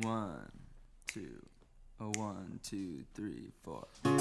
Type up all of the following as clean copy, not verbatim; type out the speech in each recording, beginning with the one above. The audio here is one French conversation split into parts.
1, 2, 1, 2, 3, 4.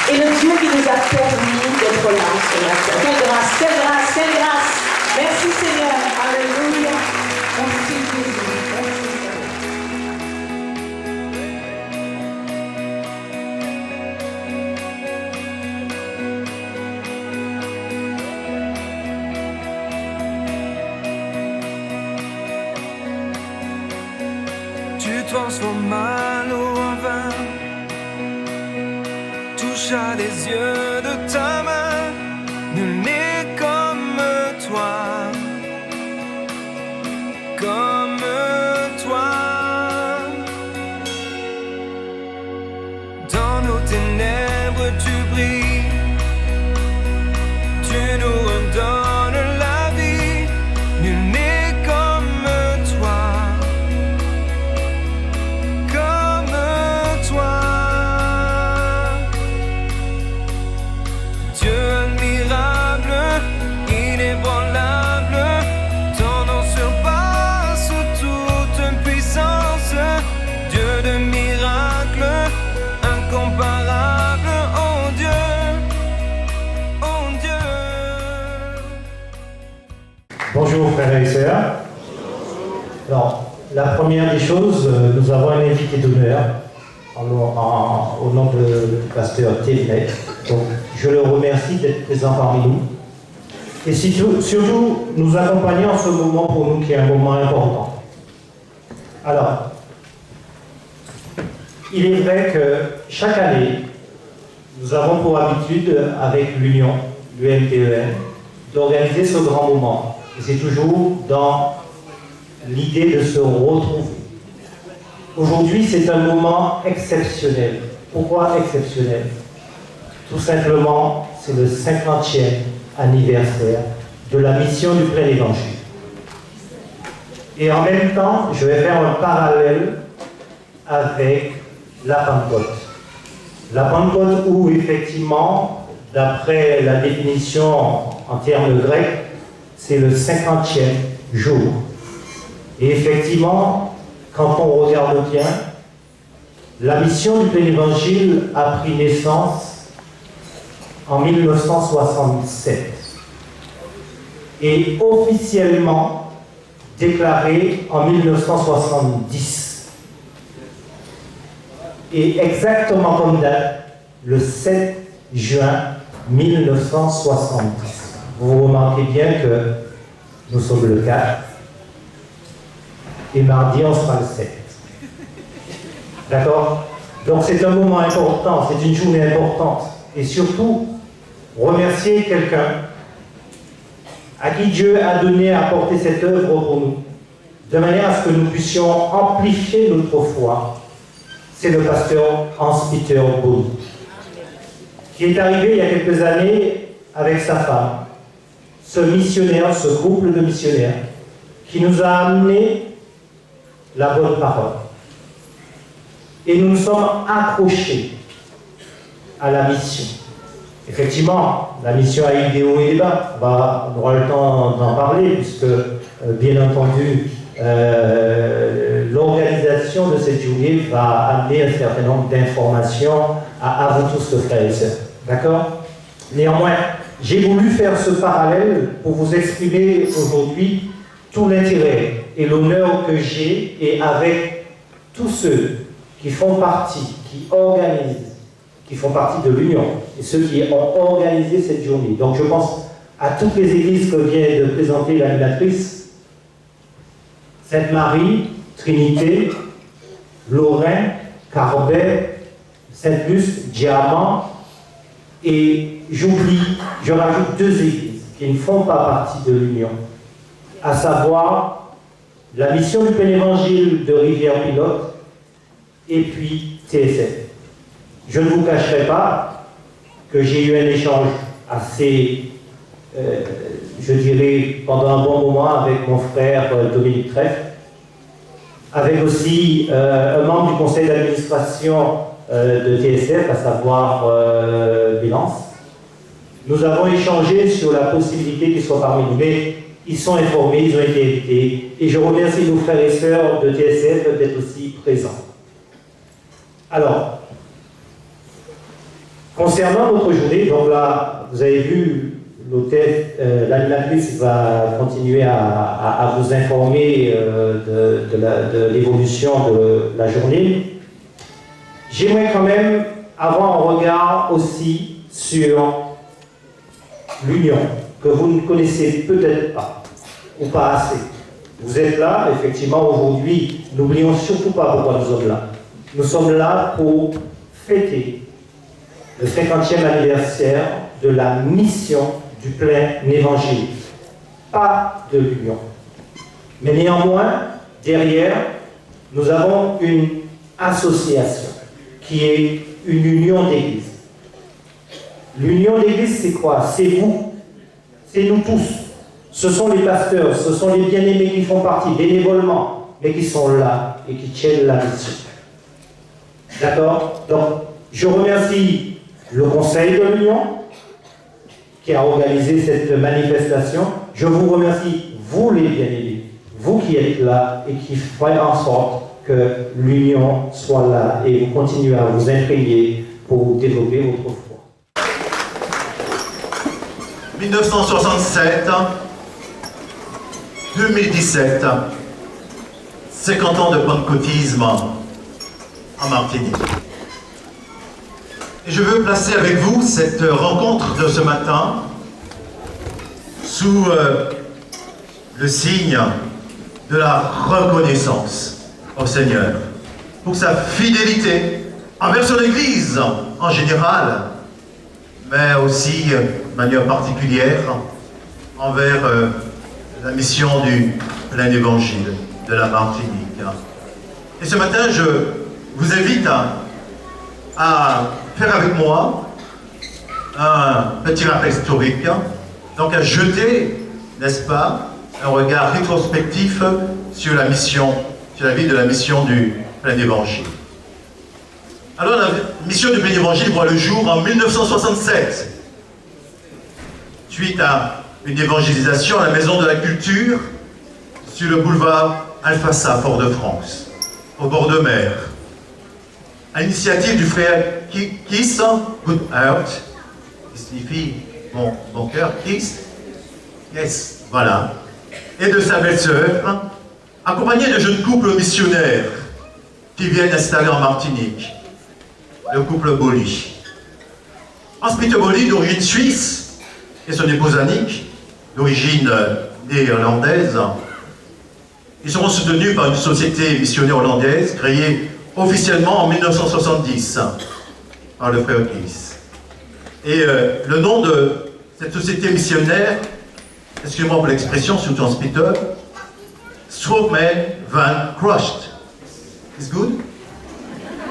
Et le Dieu qui nous a permis d'être là ce matin. Quelle grâce, quelle grâce, quelle grâce. Merci Seigneur. Alléluia. Merci Jésus. Merci. Tu transformes mal en vin. Touche à des yeux de ta main, nul n'est comme toi, comme toi. Dans nos ténèbres tu brilles, tu nous redonnes la vie, nul n'est comme toi, comme toi. Bonjour frères et sœurs. Alors, la première des choses, nous avons un invité d'honneur au nom du pasteur Thévenet. Donc, je le remercie d'être présent parmi nous. Et surtout, nous accompagner en ce moment pour nous qui est un moment important. Alors, il est vrai que chaque année, nous avons pour habitude, avec l'Union, l'UMPEN, d'organiser ce grand moment. Et c'est toujours dans l'idée de se retrouver. Aujourd'hui, c'est un moment exceptionnel. Pourquoi exceptionnel? Tout simplement, c'est le 50e anniversaire de la mission du plein évangile. Et en même temps, je vais faire un parallèle avec la Pentecôte. La Pentecôte où, effectivement, d'après la définition en termes grecs, c'est le 50e jour. Et effectivement, quand on regarde bien, la mission du plein évangile a pris naissance en 1967 et officiellement déclarée en 1970. Et exactement comme date, le 7 juin 1970. Vous remarquez bien que nous sommes le 4. et mardi, on sera le 7. D'accord? Donc c'est un moment important, c'est une journée importante. Et surtout, remercier quelqu'un à qui Dieu a donné à porter cette œuvre pour nous, de manière à ce que nous puissions amplifier notre foi. C'est le pasteur Hans-Peter Boni, qui est arrivé il y a quelques années avec sa femme, ce missionnaire, ce couple de missionnaires, qui nous a amené la bonne parole. Et nous nous sommes accrochés à la mission. Effectivement, la mission a eu des hauts et des bas. On aura le temps d'en parler, puisque, bien entendu, l'organisation de cette journée va amener un certain nombre d'informations à vous tous, frères et sœurs. D'accord? Néanmoins, j'ai voulu faire ce parallèle pour vous exprimer aujourd'hui tout l'intérêt et l'honneur que j'ai, et avec tous ceux qui font partie, qui organisent, qui font partie de l'Union, et ceux qui ont organisé cette journée. Donc je pense à toutes les églises que vient de présenter l'animatrice: Sainte-Marie, Trinité, Lorrain, Carbet, Sainte-Luce, Diamant, et je rajoute 2 églises qui ne font pas partie de l'Union, à savoir la mission du plein évangile de Rivière-Pilote et puis TSF. Je ne vous cacherai pas que j'ai eu un échange assez, je dirais, pendant un bon moment avec mon frère Dominique Treff, avec aussi un membre du conseil d'administration de TSF, à savoir Bélance. Nous avons échangé sur la possibilité qu'ils soient parmi nous, mais ils sont informés, ils ont été invités, et je remercie nos frères et sœurs de TSF d'être aussi présents. Alors, concernant notre journée, donc là, vous avez vu, l'animatrice va continuer à vous informer de l'évolution de la journée. J'aimerais quand même avoir un regard aussi sur l'Union, que vous ne connaissez peut-être pas, ou pas assez. Vous êtes là, effectivement, aujourd'hui, n'oublions surtout pas pourquoi nous sommes là. Nous sommes là pour fêter le 50e anniversaire de la mission du plein évangile, pas de l'Union. Mais néanmoins, derrière, nous avons une association qui est une union d'église. L'union d'église, c'est quoi? C'est vous, c'est nous tous. Ce sont les pasteurs, ce sont les bien-aimés qui font partie bénévolement, mais qui sont là et qui tiennent la mission. D'accord? Donc, je remercie le Conseil de l'Union qui a organisé cette manifestation. Je vous remercie, vous les bien-aimés, vous qui êtes là et qui faites en sorte que l'Union soit là et vous continuez à vous imprégner pour développer votre foi. 1967, 2017, 50 ans de pentecôtisme en Martinique. Et je veux placer avec vous cette rencontre de ce matin sous le signe de la reconnaissance au Seigneur pour sa fidélité envers son Église en général, mais aussi de manière particulière envers la mission du plein évangile de la Martinique. Et ce matin, je vous invite à faire avec moi un petit rappel historique, donc à jeter, n'est-ce pas, un regard rétrospectif sur la mission, sur la vie de la mission du plein évangile. Alors la mission du plein évangile voit le jour en 1967, suite à une évangélisation à la Maison de la Culture sur le boulevard Alfassa, Fort-de-France, au bord de mer, à l'initiative du frère Kiss Goodheart, qui signifie mon cœur, Kiss, yes, voilà, et de sa belle-sœur, accompagné de jeunes couples missionnaires qui viennent s'installer en Martinique, le couple Boli. Hans-Peter Boli, d'origine suisse, et son épouse Annick, d'origine néerlandaise, Ils seront soutenus par une société missionnaire hollandaise créée officiellement en 1970 par le frère Kees. Et le nom de cette société missionnaire, excusez-moi pour l'expression, surtout en Spitter, Strokeman Van Crushed. Is good?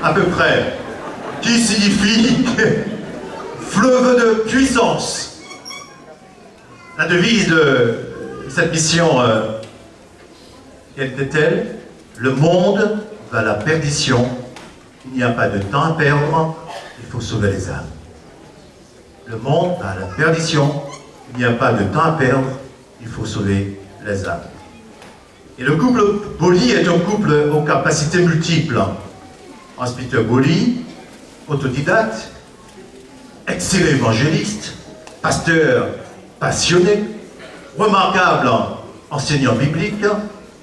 À peu près. Qui signifie fleuve de puissance. La devise de cette mission, quelle était-elle? Le monde va à la perdition. Il n'y a pas de temps à perdre. Il faut sauver les âmes. Le monde va à la perdition. Il n'y a pas de temps à perdre. Il faut sauver les âmes. Et le couple Boli est un couple aux capacités multiples. Hans-Peter Boli, autodidacte, excellent évangéliste, pasteur passionné, remarquable enseignant biblique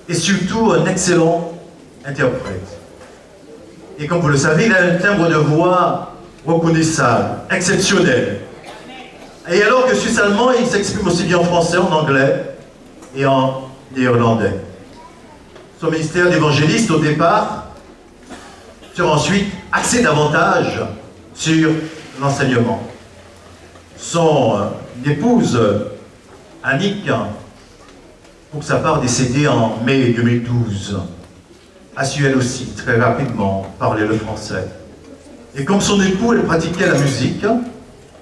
et surtout un excellent interprète. Et comme vous le savez, il a un timbre de voix reconnaissable, exceptionnel. Et alors que suisse-allemand, il s'exprime aussi bien en français, en anglais et en néerlandais. Son ministère d'évangéliste, au départ, sera ensuite axé davantage sur l'enseignement. Son épouse, Annick, pour sa part décédée en mai 2012, a su elle aussi très rapidement parler le français. Et comme son époux, elle pratiquait la musique,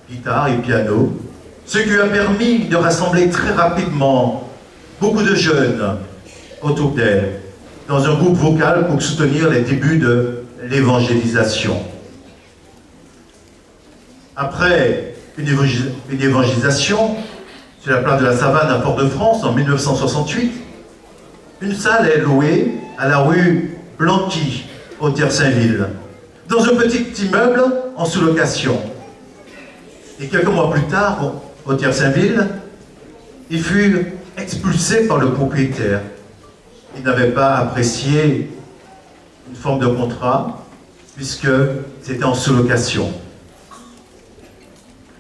guitare et piano, ce qui lui a permis de rassembler très rapidement beaucoup de jeunes autour d'elle, dans un groupe vocal pour soutenir les débuts de l'évangélisation. Après une évangélisation sur la place de la Savane à Fort-de-France en 1968, une salle est louée à la rue Blanqui, au Tiersaintville, dans un petit immeuble en sous-location. Et quelques mois plus tard, au Tiersaintville, il fut expulsé par le propriétaire. Il n'avait pas apprécié une forme de contrat, puisque c'était en sous-location.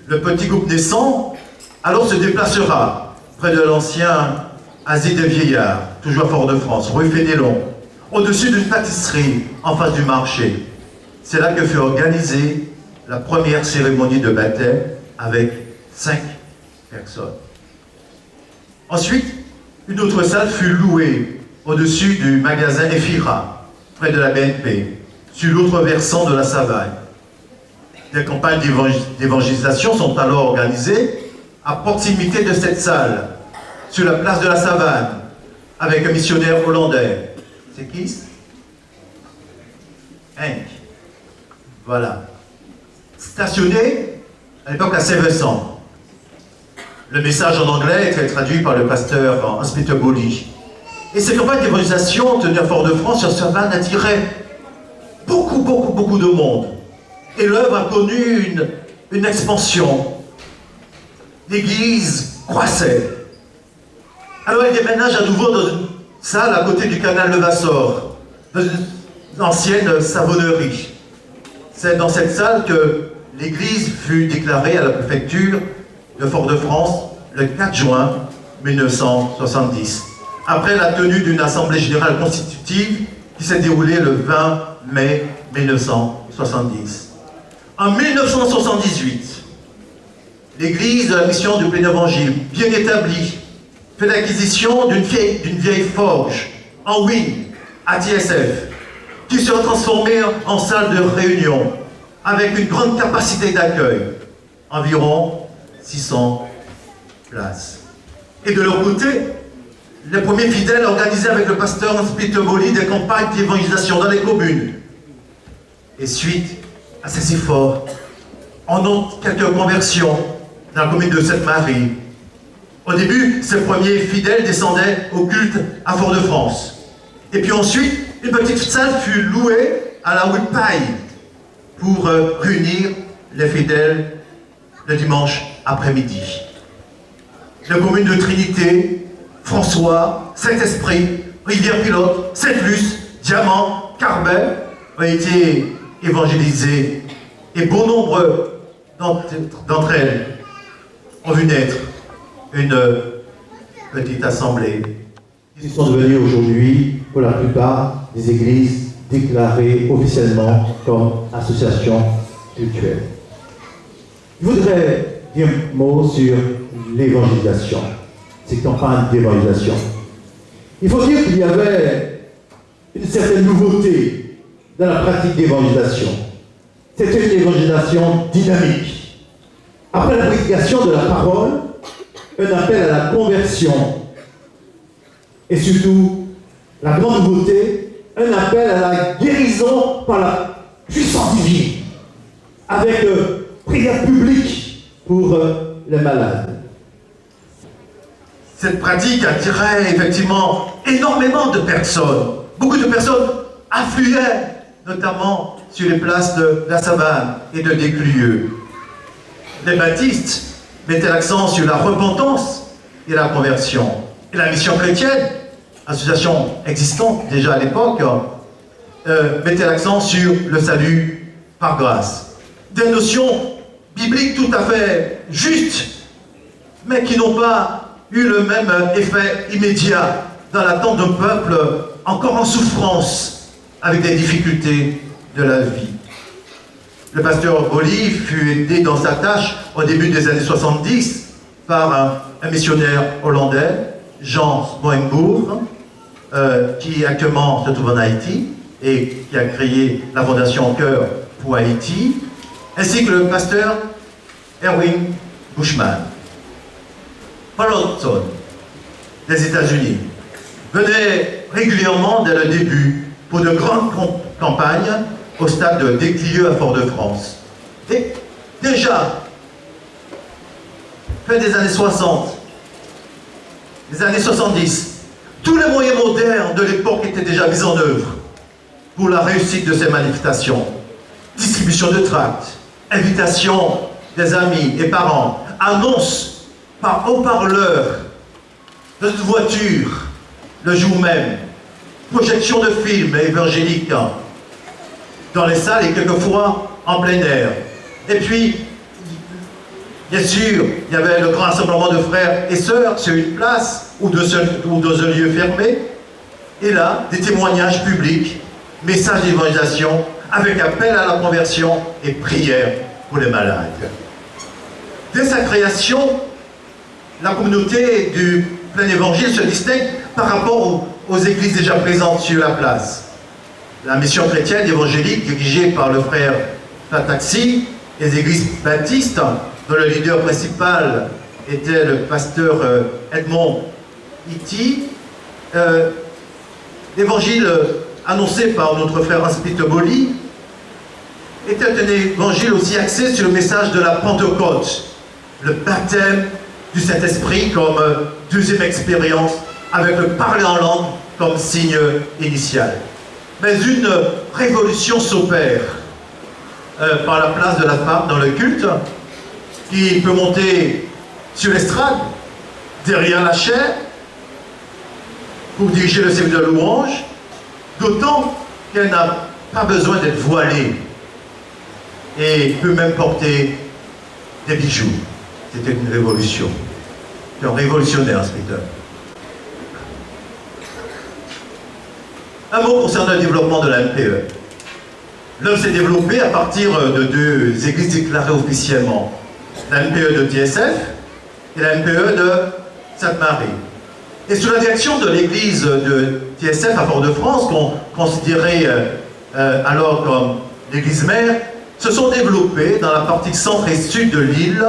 Le petit groupe naissant, alors se déplacera près de l'ancien asile des vieillards, toujours à Fort-de-France, rue Fénélon, au-dessus d'une pâtisserie en face du marché. C'est là que fut organisée la première cérémonie de baptême avec 5 personnes. Ensuite, une autre salle fut louée au-dessus du magasin Ephira, près de la BNP, sur l'autre versant de la Savagne. Des campagnes d'évangélisation sont alors organisées à proximité de cette salle, sur la place de la Savane, avec un missionnaire hollandais. C'est qui? Henk. Voilà. Stationné à l'époque à Saint-Vincent. Le message en anglais était traduit par le pasteur Hans-Peter Boli. Et ces campagnes d'évangélisation tenues à Fort-de-France sur Savane attiraient beaucoup de monde. Et l'œuvre a connu une expansion. L'église croissait. Alors il déménage à nouveau dans une salle à côté du canal de Vassor, dans une ancienne savonnerie. C'est dans cette salle que l'église fut déclarée à la préfecture de Fort-de-France le 4 juin 1970, après la tenue d'une assemblée générale constitutive qui s'est déroulée le 20 mai 1970. En 1978, l'église de la mission du plein évangile, bien établie, fait l'acquisition d'une vieille forge en wing à TSF, qui sera transformée en salle de réunion avec une grande capacité d'accueil, environ 600 places. Et de leur côté, les premiers fidèles organisaient avec le pasteur Hans-Peter Boli des campagnes d'évangélisation dans les communes. Et suite à ces efforts, on note quelques conversions dans la commune de Sainte-Marie. Au début, ces premiers fidèles descendaient au culte à Fort-de-France. Et puis ensuite, une petite salle fut louée à la rue Paille pour réunir les fidèles le dimanche après-midi. Les communes de Trinité, François, Saint-Esprit, Rivière-Pilote, Sainte-Luce, Diamant, Carbet ont été évangélisées et bon nombre d'entre elles ont vu naître une petite assemblée qui sont devenues aujourd'hui, pour la plupart, des églises déclarées officiellement comme associations cultuelles. Je voudrais dire un mot sur l'évangélisation, ces campagnes d'évangélisation. Il faut dire qu'il y avait une certaine nouveauté dans la pratique d'évangélisation. C'était une évangélisation dynamique. Après la prédication de la parole, un appel à la conversion. Et surtout, la grande nouveauté, un appel à la guérison par la puissance divine, avec prière publique pour les malades. Cette pratique attirait effectivement énormément de personnes. Beaucoup de personnes affluaient, notamment sur les places de la Savane et de Desclieux. Les baptistes mettaient l'accent sur la repentance et la conversion. Et la mission chrétienne, association existante déjà à l'époque, mettait l'accent sur le salut par grâce. Des notions bibliques tout à fait justes, mais qui n'ont pas eu le même effet immédiat dans l'attente d'un peuple encore en souffrance avec des difficultés de la vie. Le pasteur Boli fut aidé dans sa tâche au début des années 70 par un missionnaire hollandais, Jean Moenbourg, qui actuellement se trouve en Haïti et qui a créé la Fondation Cœur pour Haïti, ainsi que le pasteur Erwin Bushman. Paul Hodgson, des États-Unis, venait régulièrement dès le début pour de grandes campagnes au stade de Desclieux à Fort-de-France. Et déjà, fin des années 60, des années 70, tous les moyens modernes de l'époque étaient déjà mis en œuvre pour la réussite de ces manifestations. Distribution de tracts, invitation des amis et parents, annonce par haut-parleur de voiture le jour même, projection de films évangéliques dans les salles et quelquefois en plein air. Et puis, bien sûr, il y avait le grand rassemblement de frères et sœurs sur une place ou dans un lieu fermé. Et là, des témoignages publics, messages d'évangélisation avec appel à la conversion et prière pour les malades. Dès sa création, la communauté du plein évangile se distingue par rapport aux églises déjà présentes sur la place. La mission chrétienne évangélique dirigée par le frère Fataxi, les églises baptistes, dont le leader principal était le pasteur Edmond Iti, l'évangile annoncé par notre frère Hans-Peter Boli était un évangile aussi axé sur le message de la Pentecôte, le baptême du Saint-Esprit comme deuxième expérience, avec le parler en langue comme signe initial. Mais une révolution s'opère par la place de la femme dans le culte, qui peut monter sur l'estrade, derrière la chaire, pour diriger le service de louange, d'autant qu'elle n'a pas besoin d'être voilée et peut même porter des bijoux. C'était une révolution. C'est un révolutionnaire, ce Peter. Un mot concernant le développement de la MPE. L'œuvre s'est développée à partir de deux églises déclarées officiellement. La MPE de TSF et la MPE de Sainte-Marie. Et sous la direction de l'église de TSF à Fort-de-France, qu'on considérait alors comme l'église mère, se sont développées dans la partie centre et sud de l'île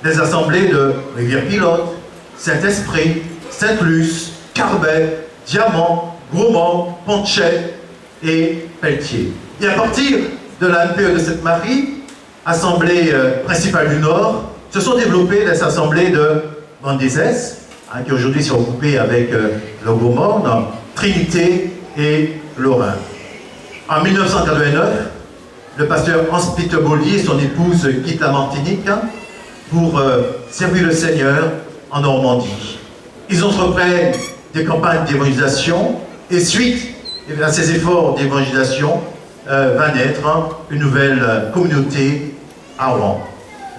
des assemblées de Rivière-Pilote, Saint-Esprit, Sainte-Luce, Carbet, Diamant, Grosmont, Ponchet et Pelletier. Et à partir de la MPE de Sainte-Marie, assemblée principale du Nord, se sont développées les assemblées de Vandézès, qui aujourd'hui sont regroupées avec le Gaumont, Trinité et Lorrain. En 1989, le pasteur Hans-Peter Boli et son épouse quittent la Martinique pour servir le Seigneur en Normandie. Ils entreprennent des campagnes d'évangélisation et suite à ces efforts d'évangélisation va naître une nouvelle communauté à Rouen.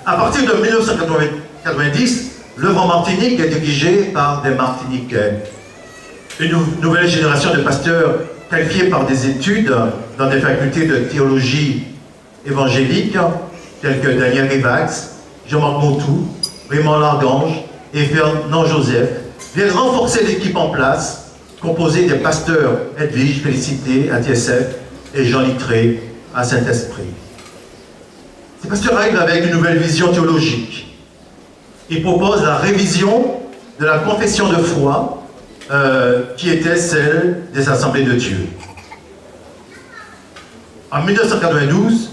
À partir de 1990, l'œuvre en Martinique est dirigée par des Martiniquais. une nouvelle génération de pasteurs qualifiés par des études dans des facultés de théologie évangélique, tels que Daniel Rivax, Jean-Marc Montou, Raymond Largange et Fernand Joseph, viennent renforcer l'équipe en place, composée des pasteurs Edwige Félicité à TSF et Jean Littré à Saint-Esprit. Ces pasteurs arrivent avec une nouvelle vision théologique. Ils proposent la révision de la confession de foi qui était celle des Assemblées de Dieu. En 1992,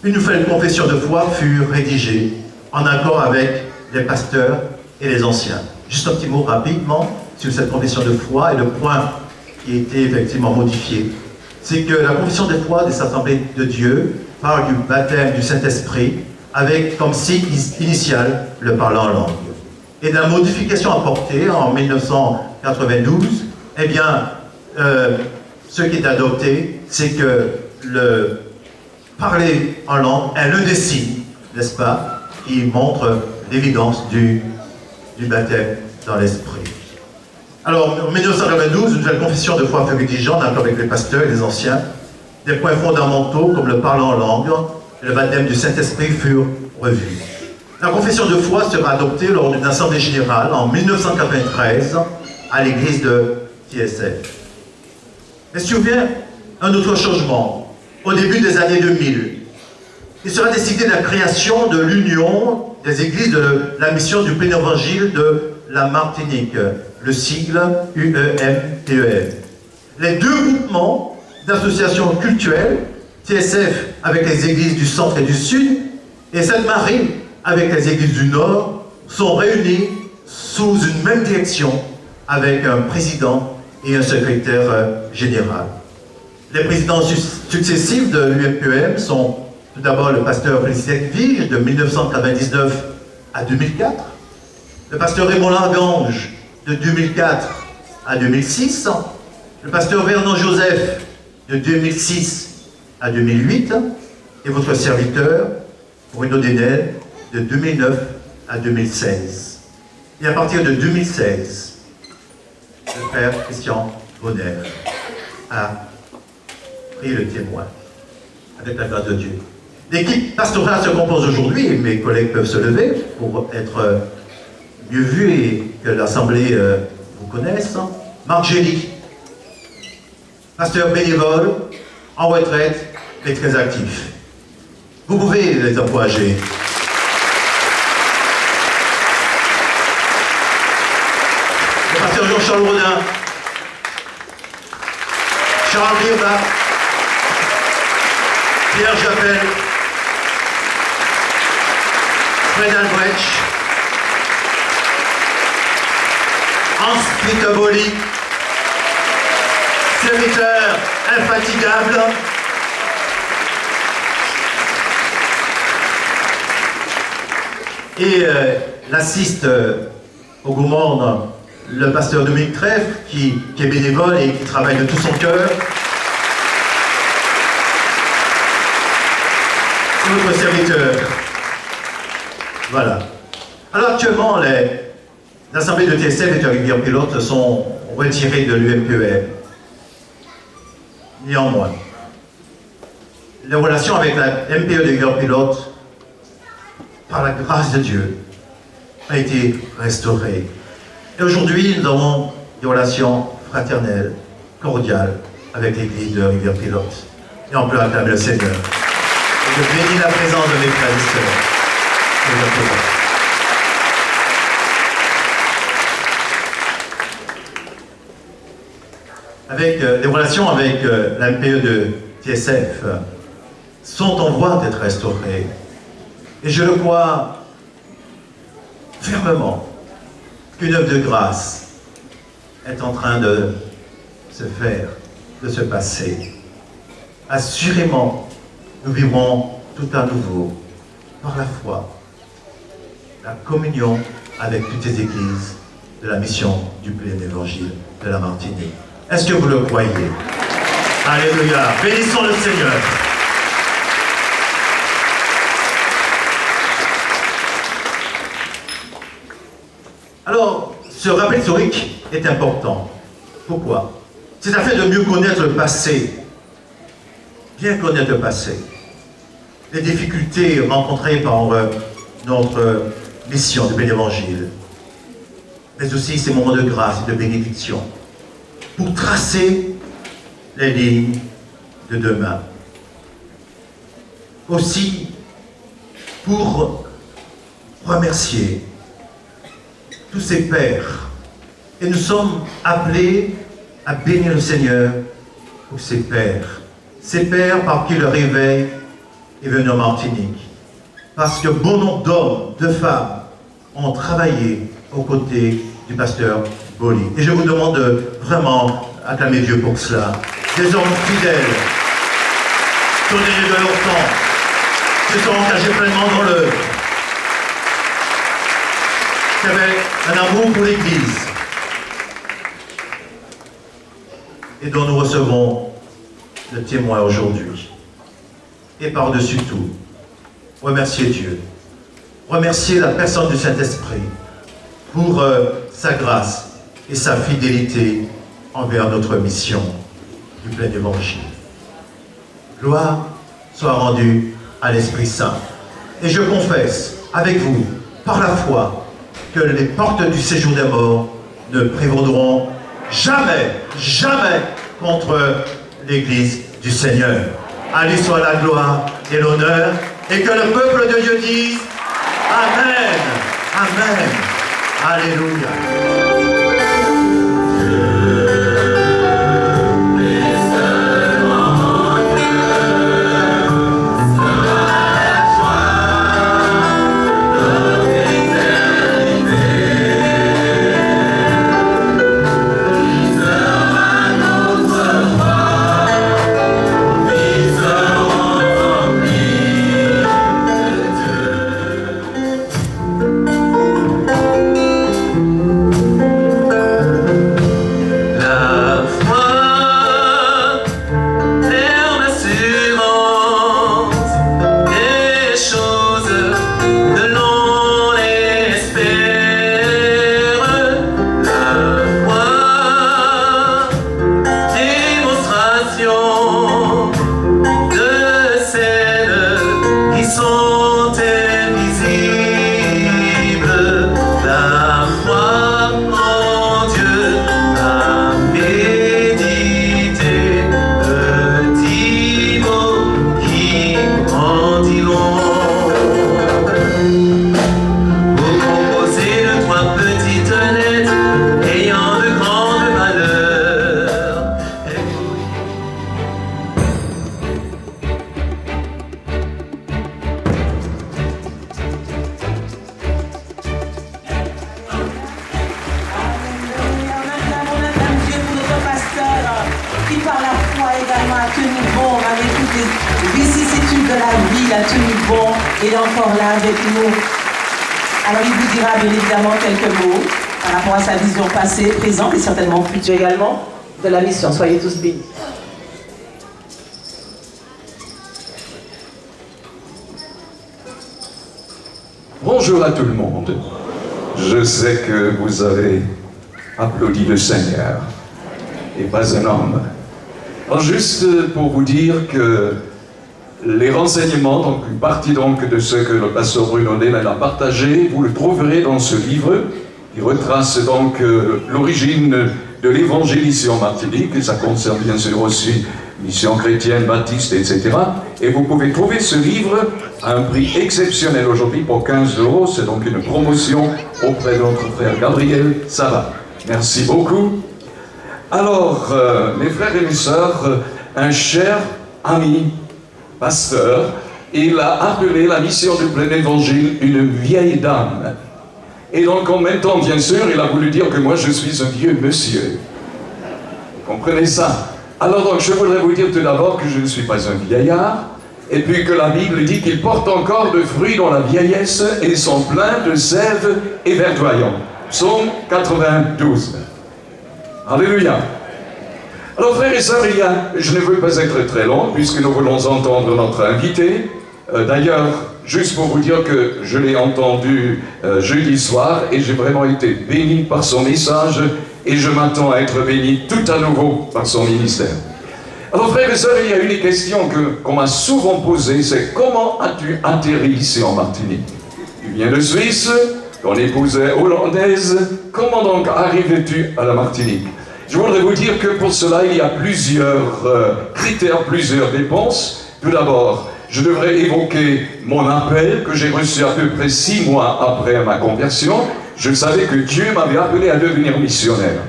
une nouvelle confession de foi fut rédigée en accord avec les pasteurs et les anciens. Juste un petit mot rapidement sur cette confession de foi et le point qui a été effectivement modifié. C'est que la confession de foi des Assemblées de Dieu parle du baptême du Saint-Esprit avec comme signe initial le parlant en langue. Et de la modification apportée en 1992, eh bien, ce qui est adopté, c'est que le parler en langue est l'un des signes, n'est-ce pas, qui montre l'évidence du baptême dans l'esprit. Alors, en 1992, une nouvelle confession de foi fut rédigée en accord avec les pasteurs et les anciens. Des points fondamentaux comme le parler en langue et le baptême du Saint-Esprit furent revus. La confession de foi sera adoptée lors d'une assemblée générale en 1993 à l'église de TSF. Mais survient un autre changement au début des années 2000. Il sera décidé la création de l'Union des églises de la mission du plein évangile de la Martinique, le sigle UEMTEM. Les deux groupements d'associations cultuelles, TSF avec les églises du centre et du sud, et Sainte-Marie avec les églises du nord, sont réunis sous une même direction avec un président et un secrétaire général. Les présidents successifs de l'UMPEM sont tout d'abord le pasteur Félicité Edwige de 1999 à 2004, le pasteur Raymond Largange de 2004 à 2006, le pasteur Fernand Joseph de 2006 à 2008 et votre serviteur Bruno Denel de 2009 à 2016. Et à partir de 2016, le frère Christian Bonner a pris le témoin avec la grâce de Dieu. L'équipe pastorale se compose aujourd'hui, et mes collègues peuvent se lever pour être mieux vus et que l'Assemblée vous connaisse. Marc Gély, pasteur bénévole, en retraite, mais très actif. Vous pouvez les encourager. Le pasteur Jean-Charles Rodin, Charles Birba, Pierre Jappel, Fred Albrecht, Hans-Peter Bolly, serviteur infatigable, et l'assiste au gourmand, le pasteur Dominique Trèfle, qui est bénévole et qui travaille de tout son cœur. Notre serviteur. Voilà. Alors actuellement, les assemblées de TSF et de Rivière-Pilote sont retirées de l'UMPEM. Néanmoins, les relations avec la MPE de Rivière-Pilote, par la grâce de Dieu, a été restaurée. Et aujourd'hui, nous avons des relations fraternelles, cordiales, avec l'église de Rivière-Pilote. Et on peut acclamer le Seigneur. Et je bénis la présence de mes frères et sœurs. Avec les relations avec la MPE de TSF sont en voie d'être restaurées. Et je le crois fermement qu'une œuvre de grâce est en train de se faire, de se passer. Assurément, nous vivrons tout à nouveau, par la foi, la communion avec toutes les églises de la mission du plein évangile de la Martinique. Est-ce que vous le croyez? Alléluia! Bénissons le Seigneur! Alors, ce rappel historique est important. Pourquoi? C'est afin de mieux connaître le passé. Bien connaître le passé. Les difficultés rencontrées par notre mission de l'Évangile. Mais aussi ces moments de grâce et de bénédiction. Pour tracer les lignes de demain. Aussi, pour remercier tous ces pères. Et nous sommes appelés à bénir le Seigneur pour ces pères. Ces pères par qui le réveil est venu en Martinique. Parce que bon nombre d'hommes, de femmes ont travaillé aux côtés du pasteur Boli. Et je vous demande de vraiment acclamer Dieu pour cela. Des hommes fidèles, donnés de leur temps, se sont engagés pleinement dans l'œuvre, qui avaient un amour pour l'Église, et dont nous recevons le témoin aujourd'hui. Et par-dessus tout, remercier Dieu, remercier la personne du Saint-Esprit pour sa grâce et sa fidélité envers notre mission du plein évangile. Gloire soit rendue à l'Esprit Saint. Et je confesse avec vous, par la foi, que les portes du séjour des morts ne prévaudront jamais, jamais contre l'Église du Seigneur. À lui soit la gloire et l'honneur, et que le peuple de Dieu dise Amen, Amen, Alléluia. Il est encore là avec nous. Alors il vous dira bien évidemment quelques mots par rapport à sa vision passée, présente et certainement future également de la mission. Soyez tous bénis. Bonjour à tout le monde. Je sais que vous avez applaudi le Seigneur et pas un homme. Alors juste pour vous dire que les renseignements, donc une partie donc de ce que le pasteur Bruno Delaine a partagé, vous le trouverez dans ce livre. Il retrace donc l'origine de l'évangélisation en Martinique, et ça concerne bien sûr aussi mission chrétienne, baptiste, etc. Et vous pouvez trouver ce livre à un prix exceptionnel aujourd'hui pour 15 €. C'est donc une promotion auprès de notre frère Gabriel Sava. Merci beaucoup. Alors, mes frères et mes sœurs, un cher ami, pasteur, il a appelé la mission du plein évangile une vieille dame. Et donc en même temps, bien sûr, il a voulu dire que moi je suis un vieux monsieur. Vous comprenez ça? Alors donc je voudrais vous dire tout d'abord que je ne suis pas un vieillard, et puis que la Bible dit qu'il porte encore de fruits dans la vieillesse et sont pleins de sève et verdoyants. Psaume 92. Alléluia. Alors frères et sœurs, je ne veux pas être très long puisque nous voulons entendre notre invité. D'ailleurs, juste pour vous dire que je l'ai entendu jeudi soir et j'ai vraiment été béni par son message et je m'attends à être béni tout à nouveau par son ministère. Alors frères et sœurs, il y a une question qu'on m'a souvent posée, c'est comment as-tu atterri ici en Martinique? Tu viens de Suisse, ton épouse est hollandaise, comment donc arrives-tu à la Martinique? Je voudrais vous dire que pour cela, il y a plusieurs critères, plusieurs dépenses. Tout d'abord, je devrais évoquer mon appel que j'ai reçu à peu près 6 mois après ma conversion. Je savais que Dieu m'avait appelé à devenir missionnaire.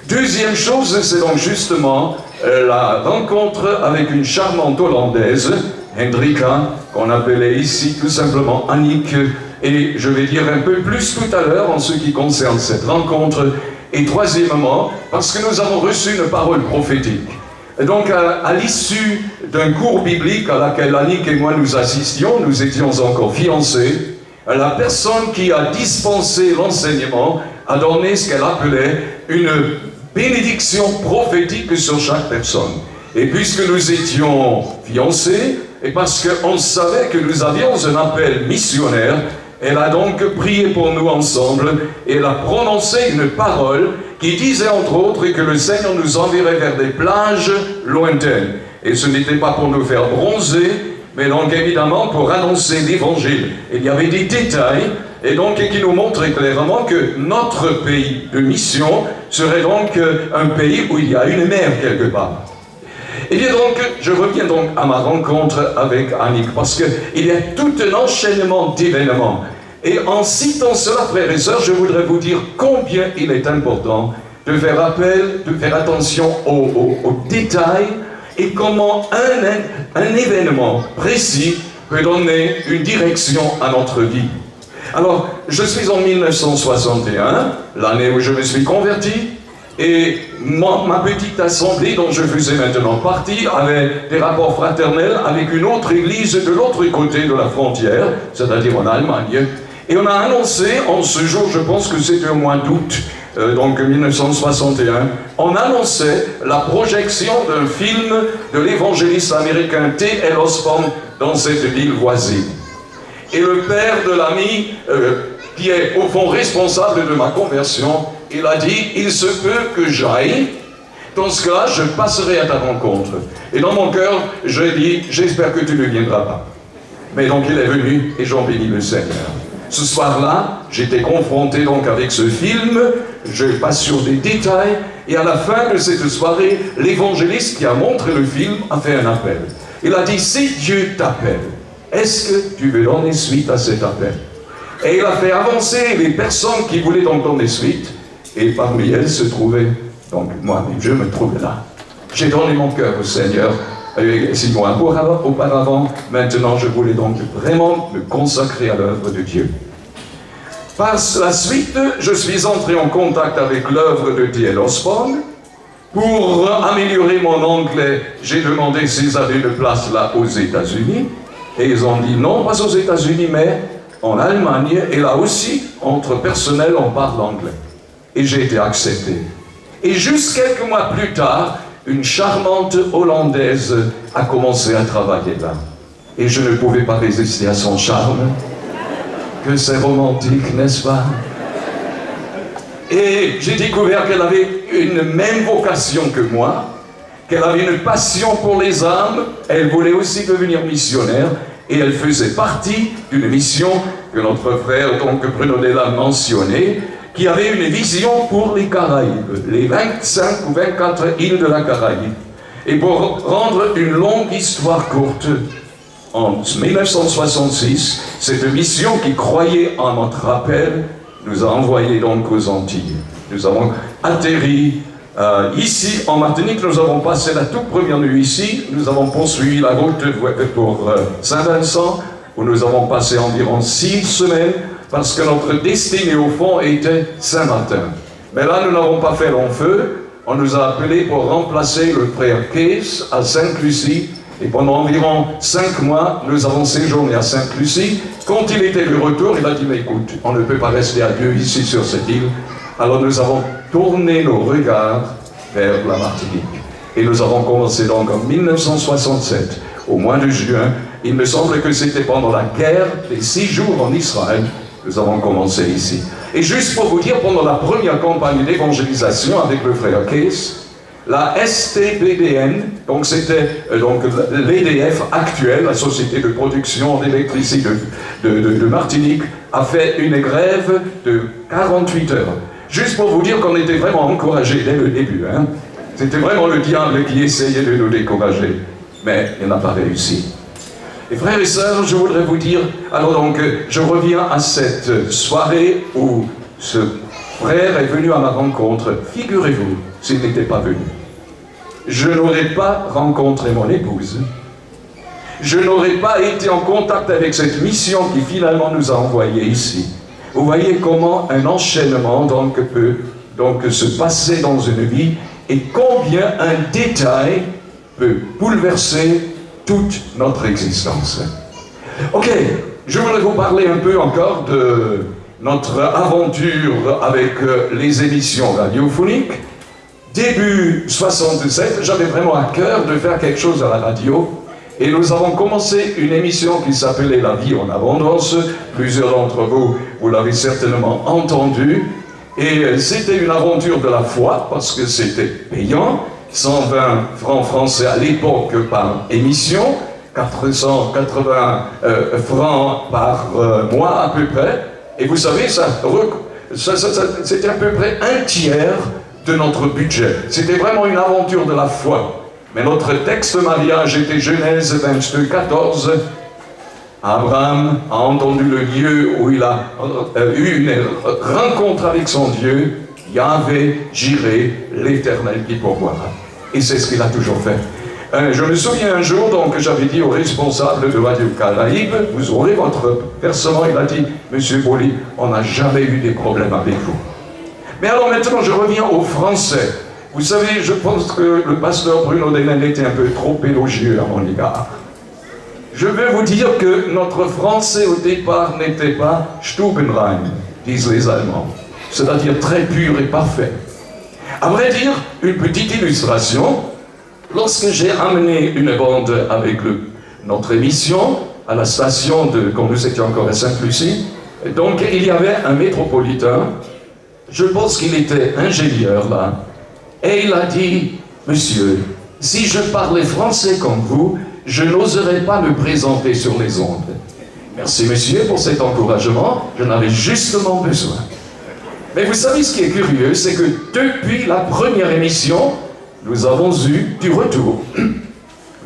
Deuxième chose, c'est donc justement la rencontre avec une charmante hollandaise, Hendrika, qu'on appelait ici tout simplement Annick, et je vais dire un peu plus tout à l'heure en ce qui concerne cette rencontre. Et troisièmement, parce que nous avons reçu une parole prophétique. Et donc, à l'issue d'un cours biblique à laquelle Annick et moi nous assistions, nous étions encore fiancés, la personne qui a dispensé l'enseignement a donné ce qu'elle appelait une bénédiction prophétique sur chaque personne. Et puisque nous étions fiancés, et parce qu'on savait que nous avions un appel missionnaire, elle a donc prié pour nous ensemble et elle a prononcé une parole qui disait entre autres que le Seigneur nous enverrait vers des plages lointaines. Et ce n'était pas pour nous faire bronzer, mais donc évidemment pour annoncer l'évangile. Il y avait des détails et donc qui nous montraient clairement que notre pays de mission serait donc un pays où il y a une mer quelque part. Et bien donc, je reviens donc à ma rencontre avec Annick, parce qu'il y a tout un enchaînement d'événements. Et en citant cela, frères et sœurs, je voudrais vous dire combien il est important de faire appel, de faire attention aux détails, et comment un événement précis peut donner une direction à notre vie. Alors, je suis en 1961, l'année où je me suis converti, et ma petite assemblée dont je faisais maintenant partie avait des rapports fraternels avec une autre église de l'autre côté de la frontière, c'est-à-dire en Allemagne. Et on a annoncé, en ce jour, je pense que c'était au mois d'août, donc 1961, on annonçait la projection d'un film de l'évangéliste américain T.L. Osborne dans cette ville voisine. Et le père de l'ami, qui est au fond responsable de ma conversion, il a dit, il se peut que j'aille, dans ce cas, je passerai à ta rencontre. Et dans mon cœur, j'ai dit, j'espère que tu ne viendras pas. Mais donc il est venu et j'en bénis le Seigneur. Ce soir-là, j'étais confronté donc avec ce film, je passe sur des détails, et à la fin de cette soirée, l'évangéliste qui a montré le film a fait un appel. Il a dit, si Dieu t'appelle, est-ce que tu veux donner suite à cet appel? Et il a fait avancer les personnes qui voulaient donc donner suite, et parmi elles se trouvait donc moi-même, je me trouvais là. J'ai donné mon cœur au Seigneur, 6 mois auparavant, maintenant je voulais donc vraiment me consacrer à l'œuvre de Dieu. Par la suite, je suis entré en contact avec l'œuvre de T.L. Osborne. Pour améliorer mon anglais, j'ai demandé s'ils avaient une place là aux États-Unis, et ils ont dit non, pas aux États-Unis, mais en Allemagne, et là aussi, entre personnel, on parle anglais. Et j'ai été accepté. Et juste quelques mois plus tard, une charmante Hollandaise a commencé à travailler là. Et je ne pouvais pas résister à son charme. Que c'est romantique, n'est-ce pas? Et j'ai découvert qu'elle avait une même vocation que moi, qu'elle avait une passion pour les âmes, elle voulait aussi devenir missionnaire, et elle faisait partie d'une mission que notre frère donc Bruno Della mentionnait, qui avait une vision pour les Caraïbes, les 25 ou 24 îles de la Caraïbe. Et pour rendre une longue histoire courte, en 1966, cette mission qui croyait en notre appel nous a envoyés donc aux Antilles. Nous avons atterri ici en Martinique, nous avons passé la toute première nuit ici, nous avons poursuivi la route pour Saint-Vincent, où nous avons passé environ 6 semaines, parce que notre destinée au fond était Saint-Martin. Mais là, nous n'avons pas fait long feu. On nous a appelés pour remplacer le frère Case à Sainte-Lucie. Et pendant environ 5 mois, nous avons séjourné à Sainte-Lucie. Quand il était de retour, il a dit, mais écoute, on ne peut pas rester à deux ici sur cette île. Alors nous avons tourné nos regards vers la Martinique. Et nous avons commencé donc en 1967, au mois de juin. Il me semble que c'était pendant la guerre des 6 jours en Israël. Nous avons commencé ici. Et juste pour vous dire, pendant la première campagne d'évangélisation avec le frère Case, la STBDN, donc c'était l'EDF actuelle, la société de production d'électricité de Martinique, a fait une grève de 48 heures. Juste pour vous dire qu'on était vraiment encouragés dès le début. Hein. C'était vraiment le diable qui essayait de nous décourager. Mais il n'a pas réussi. Et frères et sœurs, je voudrais vous dire, alors donc, je reviens à cette soirée où ce frère est venu à ma rencontre. Figurez-vous, s'il n'était pas venu, je n'aurais pas rencontré mon épouse. Je n'aurais pas été en contact avec cette mission qui finalement nous a envoyés ici. Vous voyez comment un enchaînement peut se passer dans une vie et combien un détail peut bouleverser toute notre existence. Ok, je voudrais vous parler un peu encore de notre aventure avec les émissions radiophoniques. Début 67, j'avais vraiment à cœur de faire quelque chose à la radio. Et nous avons commencé une émission qui s'appelait La vie en abondance. Plusieurs d'entre vous, vous l'avez certainement entendu. Et c'était une aventure de la foi, parce que c'était payant. 120 francs français à l'époque par émission, 480 francs par mois à peu près. Et vous savez, c'était à peu près un tiers de notre budget. C'était vraiment une aventure de la foi. Mais notre texte mariage était Genèse 22, 14. Abraham a entendu le lieu où il a eu une rencontre avec son Dieu, Yahvé, Jiré, l'Éternel qui pourvoira. Et c'est ce qu'il a toujours fait. Je me souviens un jour, donc, j'avais dit au responsable de Radio Caraïbe, vous aurez votre versement. Il a dit, Monsieur Bouli, on n'a jamais eu des problèmes avec vous. Mais alors maintenant, je reviens aux Français. Vous savez, je pense que le pasteur Bruno Dennen était un peu trop élogieux à mon égard. Je veux vous dire que notre français au départ n'était pas Stubenrein, disent les Allemands, c'est-à-dire très pur et parfait. À vrai dire, une petite illustration, lorsque j'ai amené une bande avec notre émission à la station quand nous étions encore à Sainte-Lucie, donc il y avait un métropolitain, je pense qu'il était ingénieur là, et il a dit, monsieur, si je parlais français comme vous, je n'oserais pas me présenter sur les ondes. Merci monsieur pour cet encouragement, j'en avais justement besoin. Mais vous savez ce qui est curieux, c'est que depuis la première émission, nous avons eu du retour.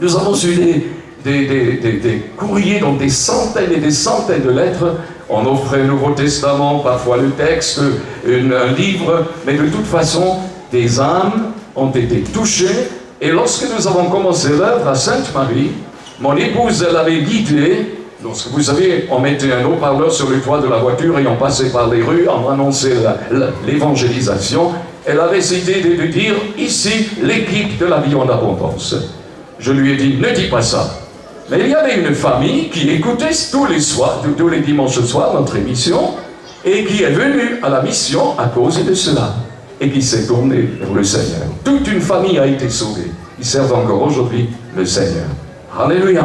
Nous avons eu des courriers, donc des centaines et des centaines de lettres. On offrait le Nouveau Testament, parfois le texte, un livre, mais de toute façon, des âmes ont été touchées. Et lorsque nous avons commencé l'œuvre à Sainte-Marie, mon épouse, elle avait l'idée, lorsque vous savez, on mettait un haut-parleur sur le toit de la voiture et on passait par les rues, on annonçait l'évangélisation. Elle avait cette idée de dire, ici, l'équipe de la vie en abondance. Je lui ai dit, ne dis pas ça. Mais il y avait une famille qui écoutait tous les dimanches soirs, notre émission, et qui est venue à la mission à cause de cela, et qui s'est tournée vers le Seigneur. Toute une famille a été sauvée. Ils servent encore aujourd'hui le Seigneur. Alléluia.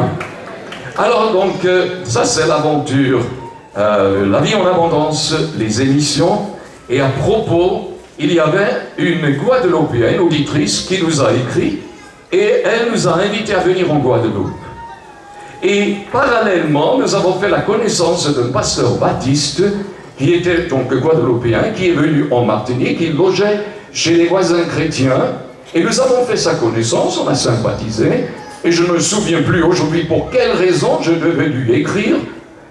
Alors donc, ça c'est l'aventure, la vie en abondance, les émissions, et à propos, il y avait une Guadeloupéenne, auditrice, qui nous a écrit, et elle nous a invités à venir en Guadeloupe. Et parallèlement, nous avons fait la connaissance d'un pasteur baptiste, qui était donc guadeloupéen, qui est venu en Martinique, qui logeait chez les voisins chrétiens, et nous avons fait sa connaissance, on a sympathisé, et je ne me souviens plus aujourd'hui pour quelle raison je devais lui écrire,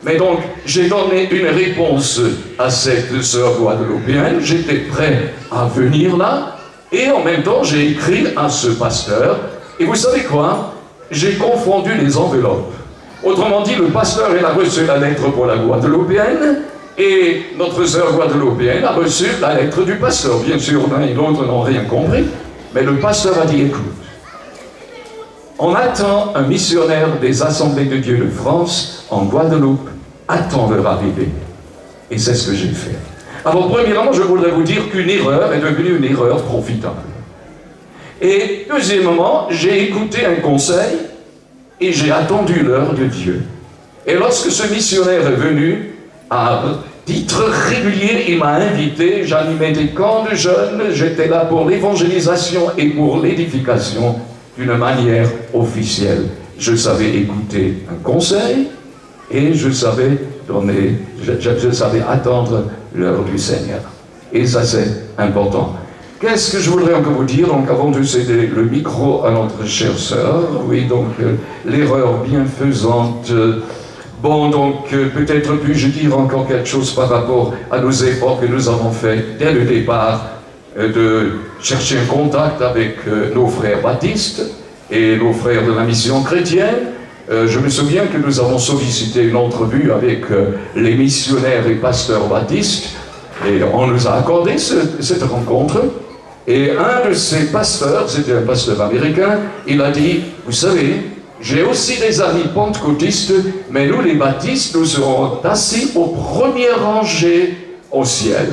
mais donc j'ai donné une réponse à cette sœur guadeloupéenne, j'étais prêt à venir là, et en même temps j'ai écrit à ce pasteur, et vous savez quoi? J'ai confondu les enveloppes. Autrement dit, le pasteur il a reçu la lettre pour la guadeloupéenne, et notre sœur guadeloupéenne a reçu la lettre du pasteur. Bien sûr, l'un et l'autre n'ont rien compris, mais le pasteur a dit, écoute, on attend un missionnaire des Assemblées de Dieu de France en Guadeloupe, attend leur arrivée. Et c'est ce que j'ai fait. Alors, premièrement, je voudrais vous dire qu'une erreur est devenue une erreur profitable. Et deuxièmement, j'ai écouté un conseil et j'ai attendu l'heure de Dieu. Et lorsque ce missionnaire est venu à titre régulier, il m'a invité, j'animais des camps de jeunes, j'étais là pour l'évangélisation et pour l'édification d'une manière officielle. Je savais écouter un conseil et je savais donner, je savais attendre l'heure du Seigneur. Et ça, c'est important. Qu'est-ce que je voudrais encore vous dire, donc avant de céder le micro à notre chère sœur, oui, donc l'erreur bienfaisante. Bon, donc peut-être puis-je dire encore quelque chose par rapport à nos efforts que nous avons faits dès le départ de chercher un contact avec nos frères baptistes et nos frères de la mission chrétienne. Je me souviens que nous avons sollicité une entrevue avec les missionnaires et pasteurs baptistes et on nous a accordé cette rencontre. Et un de ces pasteurs, c'était un pasteur américain, il a dit, vous savez, j'ai aussi des amis pentecôtistes, mais nous les baptistes, nous serons assis aux premières rangées au ciel.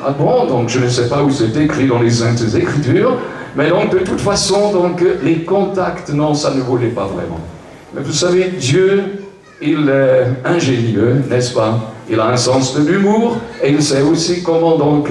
Ah bon, donc je ne sais pas où c'est écrit dans les Saintes Écritures, mais donc de toute façon, donc les contacts, non, ça ne voulait pas vraiment. Mais vous savez, Dieu, il est ingénieux, n'est-ce pas? Il a un sens de l'humour, et il sait aussi comment donc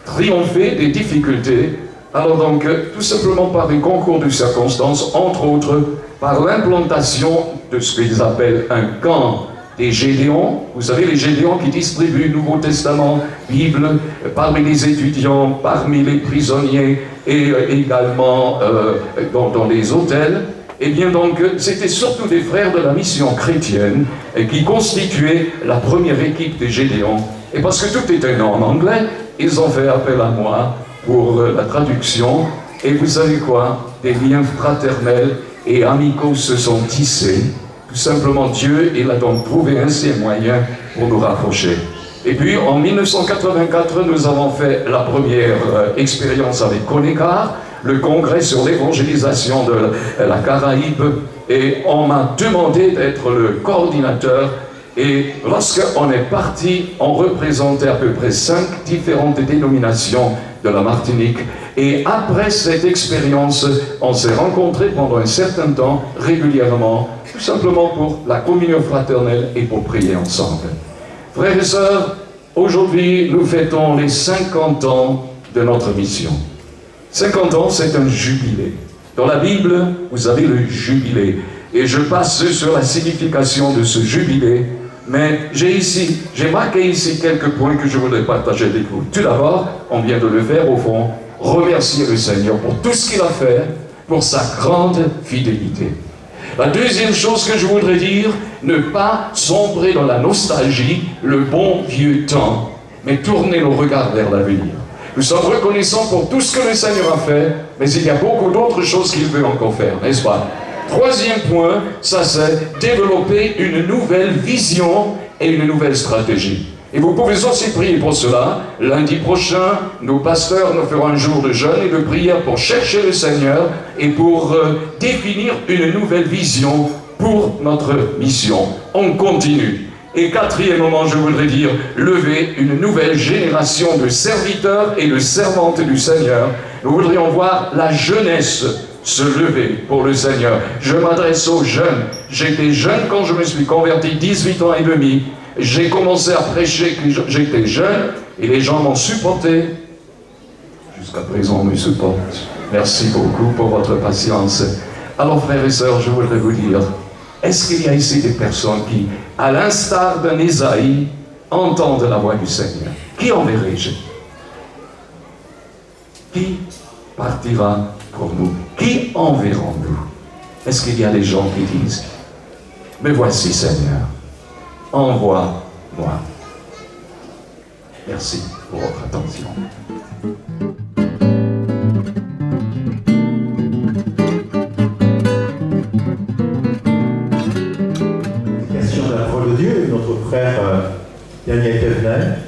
triompher des difficultés. Alors donc, tout simplement par un concours de circonstances, entre autres, par l'implantation de ce qu'ils appellent un camp des Gédéons. Vous savez, les Gédéons qui distribuent le Nouveau Testament, Bible, parmi les étudiants, parmi les prisonniers et également dans les hôtels. Eh bien donc, c'était surtout des frères de la mission chrétienne qui constituaient la première équipe des Gédéons. Et parce que tout était en anglais, ils ont fait appel à moi pour la traduction. Et vous savez quoi? Des liens fraternels et amicaux se sont tissés. Tout simplement, Dieu, il a donc trouvé ainsi un moyen pour nous rapprocher. Et puis, en 1984, nous avons fait la première expérience avec Coneccar, le congrès sur l'évangélisation de la Caraïbe, et on m'a demandé d'être le coordinateur. Et lorsqu'on est parti, on représentait à peu près 5 différentes dénominations de la Martinique. Et après cette expérience, on s'est rencontrés pendant un certain temps, régulièrement, tout simplement pour la communion fraternelle et pour prier ensemble. Frères et sœurs, aujourd'hui, nous fêtons les 50 ans de notre mission. 50 ans, c'est un jubilé. Dans la Bible, vous avez le jubilé. Et je passe sur la signification de ce jubilé. Mais j'ai marqué ici quelques points que je voudrais partager avec vous. Tout d'abord, on vient de le faire au fond, remercier le Seigneur pour tout ce qu'il a fait, pour sa grande fidélité. La deuxième chose que je voudrais dire, ne pas sombrer dans la nostalgie, le bon vieux temps, mais tourner nos regards vers l'avenir. Nous sommes reconnaissants pour tout ce que le Seigneur a fait, mais il y a beaucoup d'autres choses qu'il veut encore faire, n'est-ce pas? Troisième point, ça c'est développer une nouvelle vision et une nouvelle stratégie. Et vous pouvez aussi prier pour cela. Lundi prochain, nos pasteurs nous feront un jour de jeûne et de prière pour chercher le Seigneur et pour définir une nouvelle vision pour notre mission. On continue. Et quatrièmement, je voudrais dire, lever une nouvelle génération de serviteurs et de servantes du Seigneur. Nous voudrions voir la jeunesse se lever pour le Seigneur. Je m'adresse aux jeunes. J'étais jeune quand je me suis converti, 18 ans et demi. J'ai commencé à prêcher quand j'étais jeune et les gens m'ont supporté. Jusqu'à présent, on me supporte. Merci beaucoup pour votre patience. Alors, frères et sœurs, je voudrais vous dire, est-ce qu'il y a ici des personnes qui, à l'instar d'un Ésaïe, entendent la voix du Seigneur? Qui enverrai-je? Qui partira pour nous? Qui enverrons-nous? Est-ce qu'il y a des gens qui disent, mais voici Seigneur, envoie-moi. Merci pour votre attention. L'éducation de la parole de Dieu, notre frère Daniel Kevenet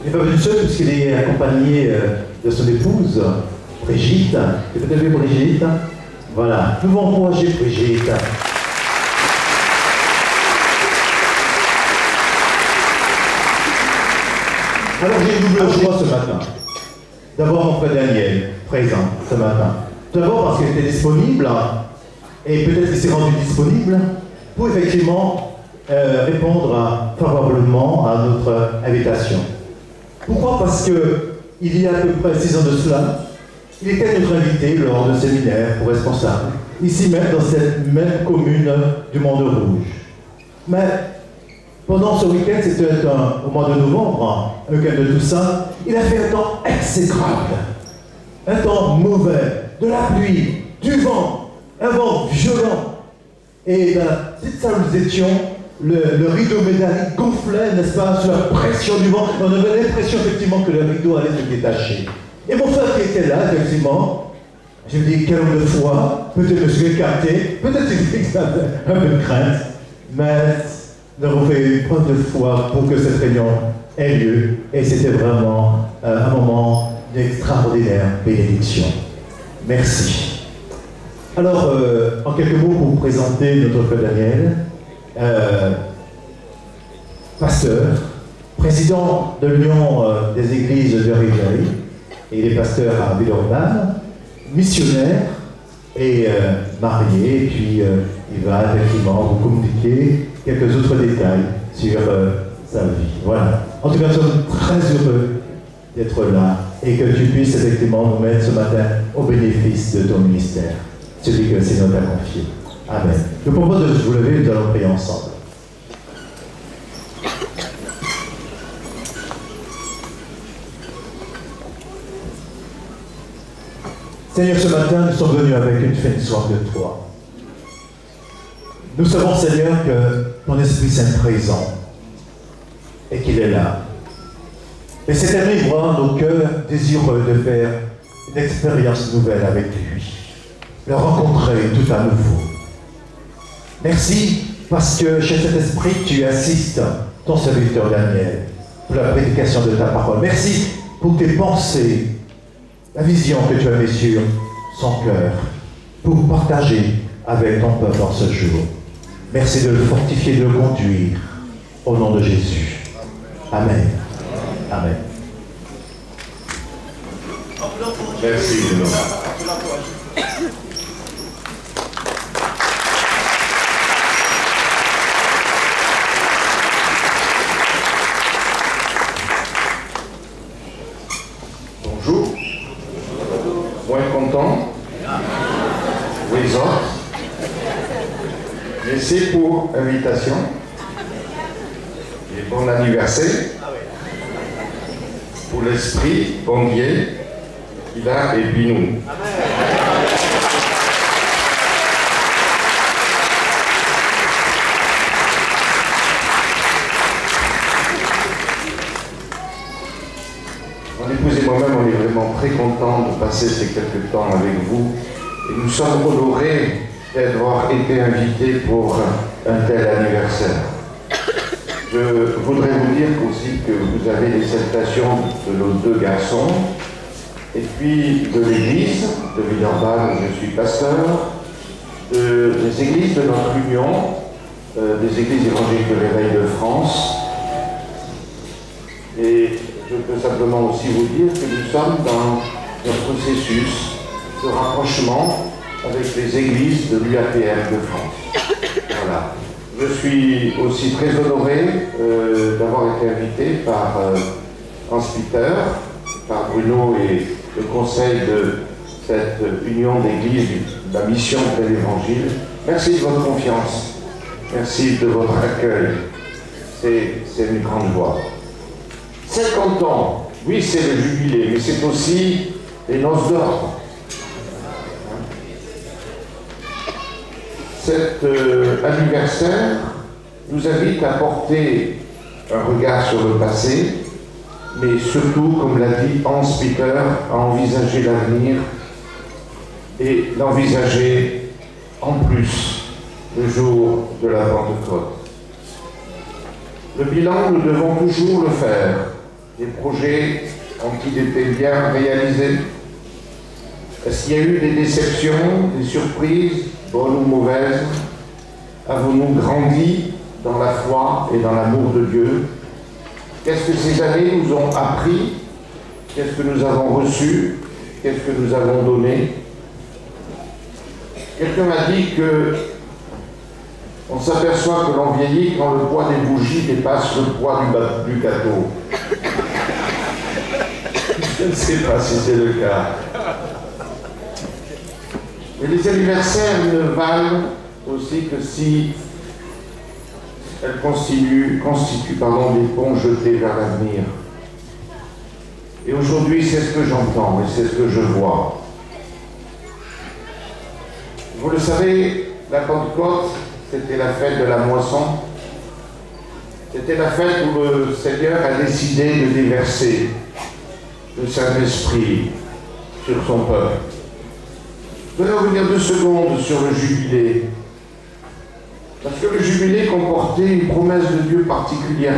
n'est pas venu seul puisqu'il est accompagné de son épouse, Brigitte. Vous avez vu Brigitte? Voilà, nous pouvons encourager Brigitte. Alors j'ai une double choix ce matin. D'abord mon frère Daniel, présent ce matin. D'abord parce qu'il était disponible, et peut-être qu'il s'est rendu disponible, pour effectivement répondre favorablement à notre invitation. Pourquoi? Parce que il y a à peu près 6 ans de cela, il était notre invité lors de séminaires pour responsables, ici même dans cette même commune du Mont-de-Rouge. Mais pendant ce week-end, c'était au mois de novembre, un week-end de Toussaint, il a fait un temps exécrable, un temps mauvais, de la pluie, du vent, un vent violent. Et dans la petite salle où nous étions, le rideau métallique gonflait, n'est-ce pas, sous la pression du vent. On avait l'impression effectivement que le rideau allait se détacher. Et mon frère qui était là, effectivement, je me dis, quel homme de foi, peut-être je me suis écarté, peut-être qu'il avait un peu de crainte, mais nous avons fait une preuve de foi pour que cette réunion ait lieu. Et c'était vraiment un moment d'extraordinaire bénédiction. Merci. Alors, en quelques mots pour vous présenter notre frère Daniel, pasteur, président de l'Union des Églises de Rivière, et il est pasteur à Villeurbanne, missionnaire et marié, et puis il va effectivement vous communiquer quelques autres détails sur sa vie. Voilà. En tout cas, nous sommes très heureux d'être là et que tu puisses effectivement nous mettre ce matin au bénéfice de ton ministère, celui que le Seigneur t'a confié. Amen. Je vous propose de vous lever et nous allons prier ensemble. Seigneur, ce matin, nous sommes venus avec une fine soif de toi. Nous savons, Seigneur, que ton Esprit Saint présent et qu'il est là. Et cette année, voit nos cœurs désireux de faire une expérience nouvelle avec lui, le rencontrer tout à nouveau. Merci parce que chez cet esprit, tu assistes ton serviteur Daniel pour la prédication de ta parole. Merci pour tes pensées, la vision que tu as mise sur son cœur pour partager avec ton peuple en ce jour. Merci de le fortifier, de le conduire au nom de Jésus. Amen. Amen. Merci, Bonjour. Moins content. Les autres. Merci pour l'invitation. Et bon anniversaire. Pour l'esprit, bon Dieu, il a et puis nous. Mon épouse et moi-même, on est vraiment très contents de passer ces quelques temps avec vous. Et nous sommes honorés d'avoir été invités pour un tel anniversaire. Je voudrais vous dire aussi que vous avez les salutations de nos 2 garçons, et puis de l'église de Villeurbanne, où je suis pasteur, des églises de notre union, des églises évangéliques de l'Éveil de France. Et je peux simplement aussi vous dire que nous sommes dans notre processus de rapprochement avec les églises de l'UAPM de France. Voilà. Je suis aussi très honoré d'avoir été invité par Hans Peter, par Bruno et le conseil de cette union d'églises de la mission de l'Évangile. Merci de votre confiance. Merci de votre accueil. C'est une grande joie. 50 ans, oui, c'est le jubilé, mais c'est aussi les noces d'or. Cet anniversaire nous invite à porter un regard sur le passé, mais surtout, comme l'a dit Hans Peter, à envisager l'avenir et l'envisager en plus le jour de la Pentecôte. Le bilan, nous devons toujours le faire. Les projets ont-ils été bien réalisés? Est-ce qu'il y a eu des déceptions, des surprises, bonnes ou mauvaises? Avons-nous grandi dans la foi et dans l'amour de Dieu? Qu'est-ce que ces années nous ont appris? Qu'est-ce que nous avons reçu? Qu'est-ce que nous avons donné? Quelqu'un m'a dit que On s'aperçoit que l'on vieillit quand le poids des bougies dépasse le poids du gâteau. Je ne sais pas si c'est le cas. Mais les anniversaires ne valent aussi que si elles constituent des ponts jetés vers l'avenir. Et aujourd'hui, c'est ce que j'entends et c'est ce que je vois. Vous le savez, la Pentecôte, c'était la fête de la moisson. C'était la fête où le Seigneur a décidé de déverser le Saint-Esprit sur son peuple. Je vais revenir 2 secondes sur le jubilé. Parce que le jubilé comportait une promesse de Dieu particulière,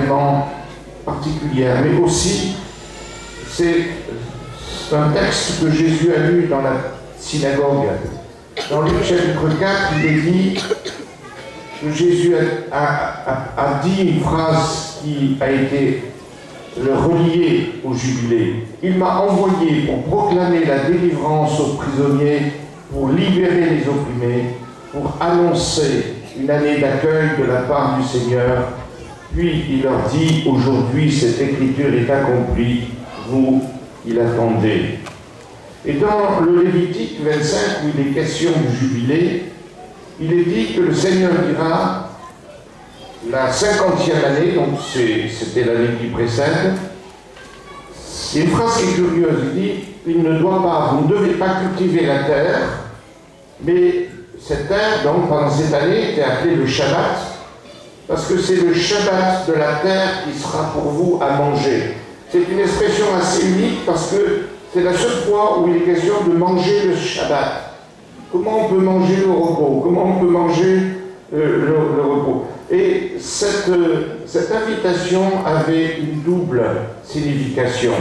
mais aussi c'est un texte que Jésus a lu dans la synagogue. Dans Luc chapitre 4, il est dit que Jésus a dit une phrase qui a été reliée au jubilé. Il m'a envoyé pour proclamer la délivrance aux prisonniers, pour libérer les opprimés, pour annoncer une année d'accueil de la part du Seigneur. Puis il leur dit, aujourd'hui cette écriture est accomplie, vous qui l'attendez. Et dans le Lévitique 25, où il est question du jubilé, il est dit que le Seigneur dira, la 50e année, donc c'était l'année qui précède, c'est une phrase qui est curieuse, il dit, vous ne devez pas cultiver la terre, mais cette terre, donc, pendant cette année, était appelée le Shabbat, parce que c'est le Shabbat de la terre qui sera pour vous à manger. C'est une expression assez unique, parce que c'est la seule fois où il est question de manger le Shabbat. Comment on peut manger le repos? Comment on peut manger le repos? Et cette invitation avait une double signification.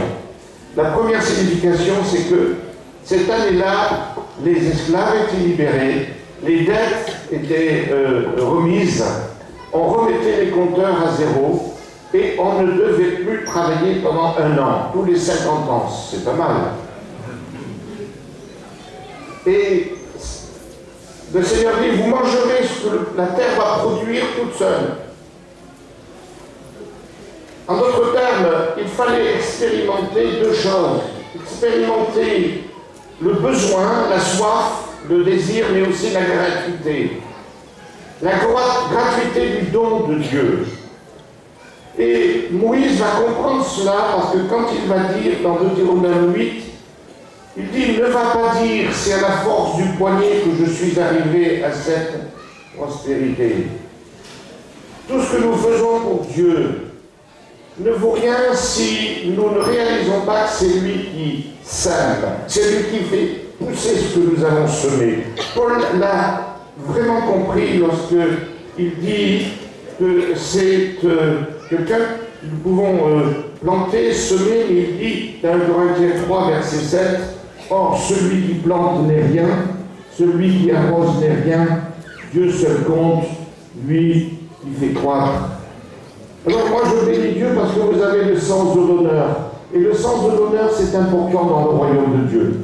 La première signification, c'est que cette année-là, les esclaves étaient libérés, les dettes étaient remises, on remettait les compteurs à zéro et on ne devait plus travailler pendant 1 an, tous les 50 ans. C'est pas mal. Et le Seigneur dit, vous mangerez ce que la terre va produire toute seule. En d'autres termes, il fallait expérimenter 2 choses. Expérimenter le besoin, la soif, le désir, mais aussi la gratuité. La gratuité du don de Dieu. Et Moïse va comprendre cela parce que quand il va dire dans Deutéronome 8, il dit, il ne va pas dire c'est à la force du poignet que je suis arrivé à cette prospérité. Tout ce que nous faisons pour Dieu ne vaut rien si nous ne réalisons pas que c'est lui qui sème, c'est lui qui fait pousser ce que nous avons semé. Paul l'a vraiment compris lorsque il dit que c'est quelqu'un que nous pouvons planter, semer, mais il dit dans Corinthiens 3, verset 7, or celui qui plante n'est rien, celui qui arrose n'est rien, Dieu seul compte, lui qui fait croître. Alors moi je bénis Dieu parce que vous avez le sens de l'honneur. Et le sens de l'honneur c'est important dans le royaume de Dieu.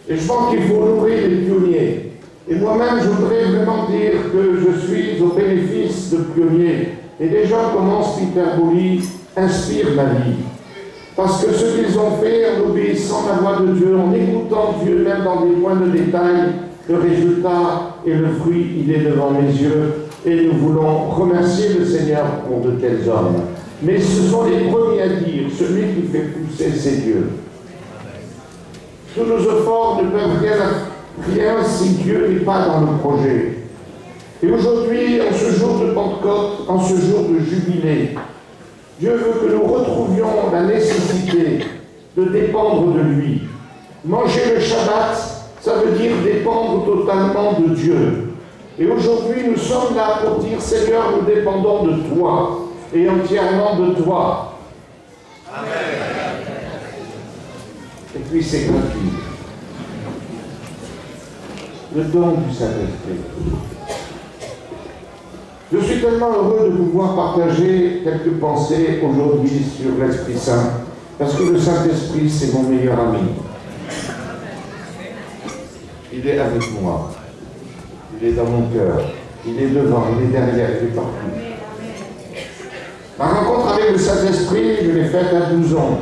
Et je pense qu'il faut honorer les pionniers. Et moi-même je voudrais vraiment dire que je suis au bénéfice de pionniers. Et les gens comme Hans-Peter Bouly inspirent ma vie. Parce que ce qu'ils ont fait en obéissant à la voix de Dieu, en écoutant Dieu même dans des points de détail, le résultat et le fruit, il est devant mes yeux. Et nous voulons remercier le Seigneur pour de tels hommes. Mais ce sont les premiers à dire, celui qui fait pousser, c'est Dieu. Tous nos efforts ne peuvent rien si Dieu n'est pas dans le projet. Et aujourd'hui, en ce jour de Pentecôte, en ce jour de jubilé, Dieu veut que nous retrouvions la nécessité de dépendre de lui. Manger le Shabbat, ça veut dire dépendre totalement de Dieu. Et aujourd'hui, nous sommes là pour dire, Seigneur, nous dépendons de toi, et entièrement de toi. Amen. Et puis c'est gratuit. Le don du Saint-Esprit. Je suis tellement heureux de pouvoir partager quelques pensées aujourd'hui sur l'Esprit Saint, parce que le Saint-Esprit, c'est mon meilleur ami. Il est avec moi. Il est dans mon cœur. il est devant, il est derrière, il est partout. Ma rencontre avec le Saint-Esprit, je l'ai faite à 12 ans.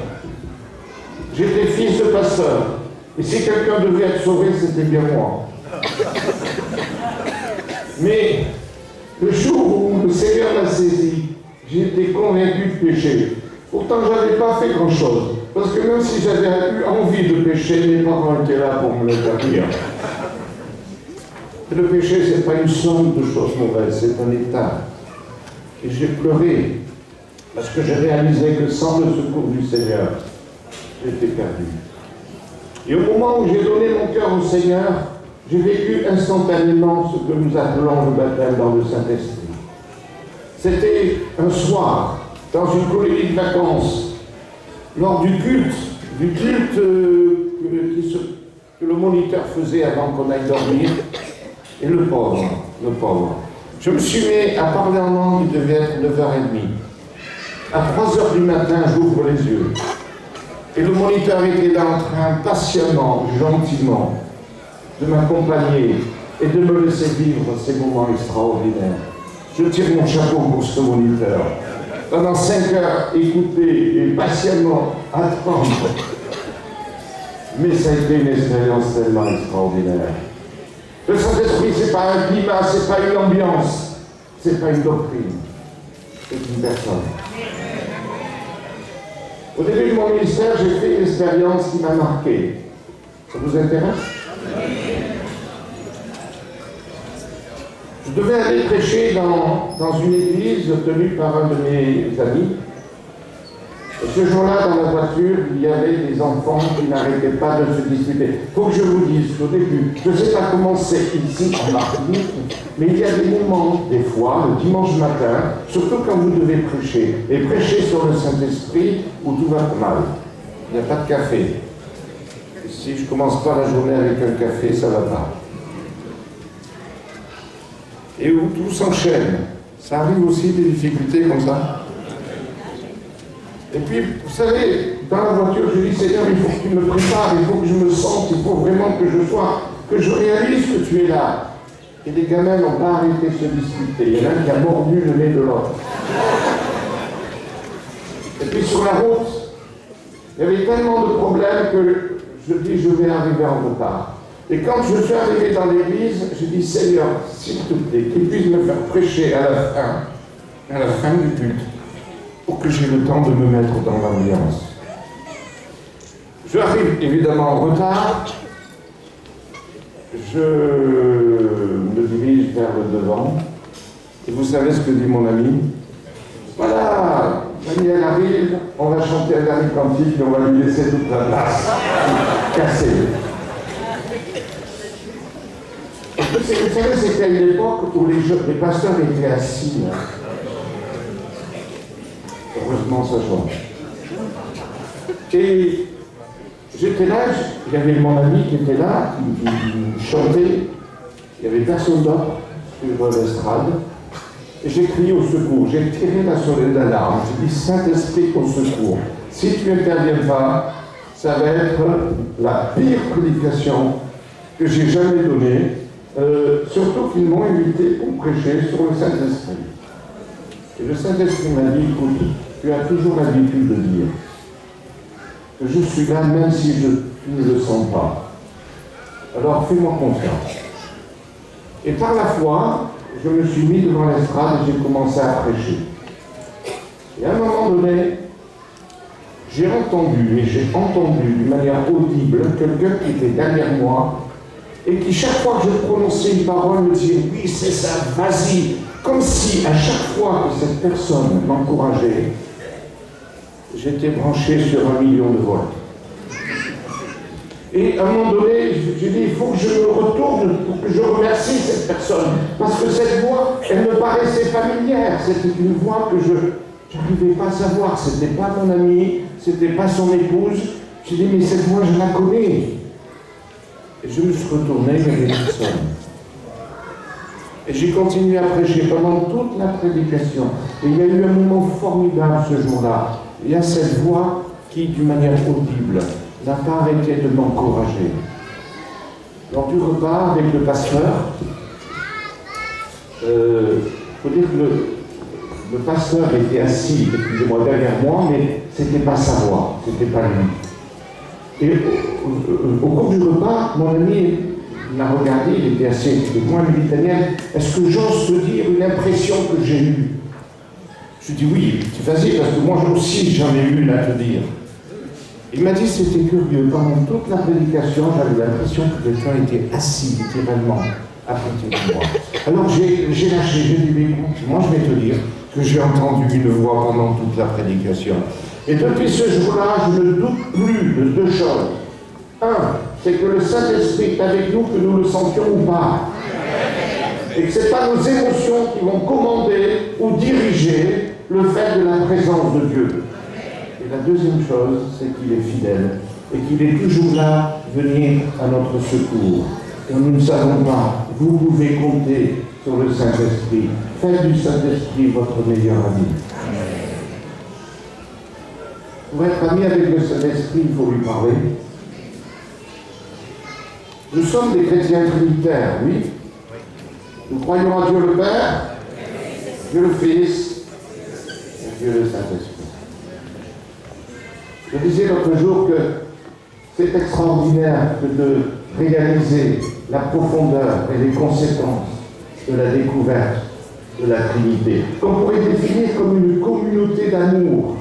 J'étais fils de pasteur. Et si quelqu'un devait être sauvé, c'était bien moi. Mais le jour où le Seigneur m'a saisi, j'ai été convaincu de pécher. Pourtant, je n'avais pas fait grand-chose. Parce que même si j'avais eu envie de pécher, mes parents étaient là pour me l'interdire. Le péché, ce n'est pas une somme de choses mauvaises, c'est un état. Et j'ai pleuré, parce que j'ai réalisé que sans le secours du Seigneur, j'étais perdu. Et au moment où j'ai donné mon cœur au Seigneur, j'ai vécu instantanément ce que nous appelons le baptême dans le Saint-Esprit. C'était un soir, dans une colonie de vacances, lors du culte que le moniteur faisait avant qu'on aille dormir, et le pauvre. Je me suis mis à parler en langue, il devait être 9h30. À 3h du matin, j'ouvre les yeux. Et le moniteur était là en train, patiemment, gentiment, de m'accompagner et de me laisser vivre ces moments extraordinaires. Je tire mon chapeau pour ce moniteur. Pendant 5 heures, écouter et patiemment attendre. Mais ça a été une expérience tellement extraordinaire. Le Saint-Esprit, ce n'est pas un climat, ce n'est pas une ambiance, ce n'est pas une doctrine, c'est une personne. Au début de mon ministère, j'ai fait une expérience qui m'a marqué. Ça vous intéresse? Je devais aller prêcher dans une église tenue par un de mes amis. Et ce jour-là, dans la voiture, il y avait des enfants qui n'arrêtaient pas de se disputer. Il faut que je vous dise qu'au début, je ne sais pas comment c'est ici en Martinique, mais il y a des moments, des fois, le dimanche matin, surtout quand vous devez prêcher, et prêcher sur le Saint-Esprit, où tout va mal. Il n'y a pas de café. Et si je ne commence pas la journée avec un café, ça ne va pas. Et où tout s'enchaîne. Ça arrive aussi des difficultés comme ça. Et puis, vous savez, dans la voiture, je dis, Seigneur, il faut que tu me prépares, il faut que je me sente, il faut vraiment que je réalise que tu es là. Et les gamins n'ont pas arrêté de se disputer. Il y en a un qui a mordu le nez de l'autre. Et puis sur la route, il y avait tellement de problèmes que je dis, je vais arriver en retard. Et quand je suis arrivé dans l'église, je dis, Seigneur, s'il te plaît, qu'il puisse me faire prêcher à la fin du culte, pour que j'aie le temps de me mettre dans l'ambiance. Je arrive évidemment en retard. Je me dirige vers le devant. Et vous savez ce que dit mon ami? Voilà, Daniel arrive, on va chanter un dernier cantique et on va lui laisser toute la place. Cassé. Vous savez, c'était à une époque où les pasteurs étaient assis. Là. Heureusement, ça change. Et j'étais là, il y avait mon ami qui était là, qui chantait. Il n'y avait personne d'autre sur l'estrade. Et j'ai crié au secours. J'ai tiré la sonnette d'alarme. J'ai dit, Saint-Esprit, au secours. Si tu n'interviens pas, ça va être la pire prédication que j'ai jamais donnée. Surtout qu'ils m'ont invité pour prêcher sur le Saint-Esprit. Et le Saint-Esprit m'a dit, écoute, tu as toujours l'habitude de dire que je suis là même si tu ne le sens pas. Alors fais-moi confiance. Et par la foi, je me suis mis devant l'estrade et j'ai commencé à prêcher. Et à un moment donné, j'ai entendu d'une manière audible quelqu'un qui était derrière moi et qui, chaque fois que je prononçais une parole, me disait « Oui, c'est ça, vas-y !» Comme si, à chaque fois que cette personne m'encourageait, j'étais branché sur 1 million de volts. Et à un moment donné, j'ai dit, il faut que je me retourne pour que je remercie cette personne. Parce que cette voix, elle me paraissait familière. C'était une voix que je n'arrivais pas à savoir. Ce n'était pas mon ami, ce n'était pas son épouse. J'ai dit, mais cette voix, je la connais. Et je me suis retourné, il n'y avait personne. Et j'ai continué à prêcher pendant toute la prédication. Et il y a eu un moment formidable ce jour-là. Il y a cette voix qui, d'une manière audible, n'a pas arrêté de m'encourager. Lors du repas avec le pasteur, faut dire que le pasteur était assis, excusez-moi, derrière moi, mais c'était pas sa voix, c'était pas lui. Et au cours du repas, mon ami m'a regardé, il était assis avec moi, il me dit, Daniel, est-ce que j'ose te dire une impression que j'ai eue? Je lui dis oui, vas-y, parce que moi aussi j'en ai eu une à te dire. Il m'a dit c'était curieux, pendant toute la prédication, j'avais l'impression que quelqu'un était assis littéralement à côté de moi. Alors j'ai lâché, j'ai dit écoute, moi je vais te dire que j'ai entendu une voix pendant toute la prédication. Et depuis ce jour-là, je ne doute plus de deux choses. Un, c'est que le Saint-Esprit est avec nous, que nous le sentions ou pas. Et que ce n'est pas nos émotions qui vont commander ou diriger le fait de la présence de Dieu. Et la deuxième chose, c'est qu'il est fidèle et qu'il est toujours là, venir à notre secours. Et nous ne savons pas, vous pouvez compter sur le Saint-Esprit. Faites du Saint-Esprit votre meilleur ami. Pour être ami avec le Saint-Esprit, il faut lui parler. Nous sommes des chrétiens trinitaires, oui. Nous croyons à Dieu le Père, Dieu le Fils, et Dieu le Saint-Esprit. Je disais l'autre jour que c'est extraordinaire que de réaliser la profondeur et les conséquences de la découverte de la Trinité, qu'on pourrait définir comme une communauté d'amour.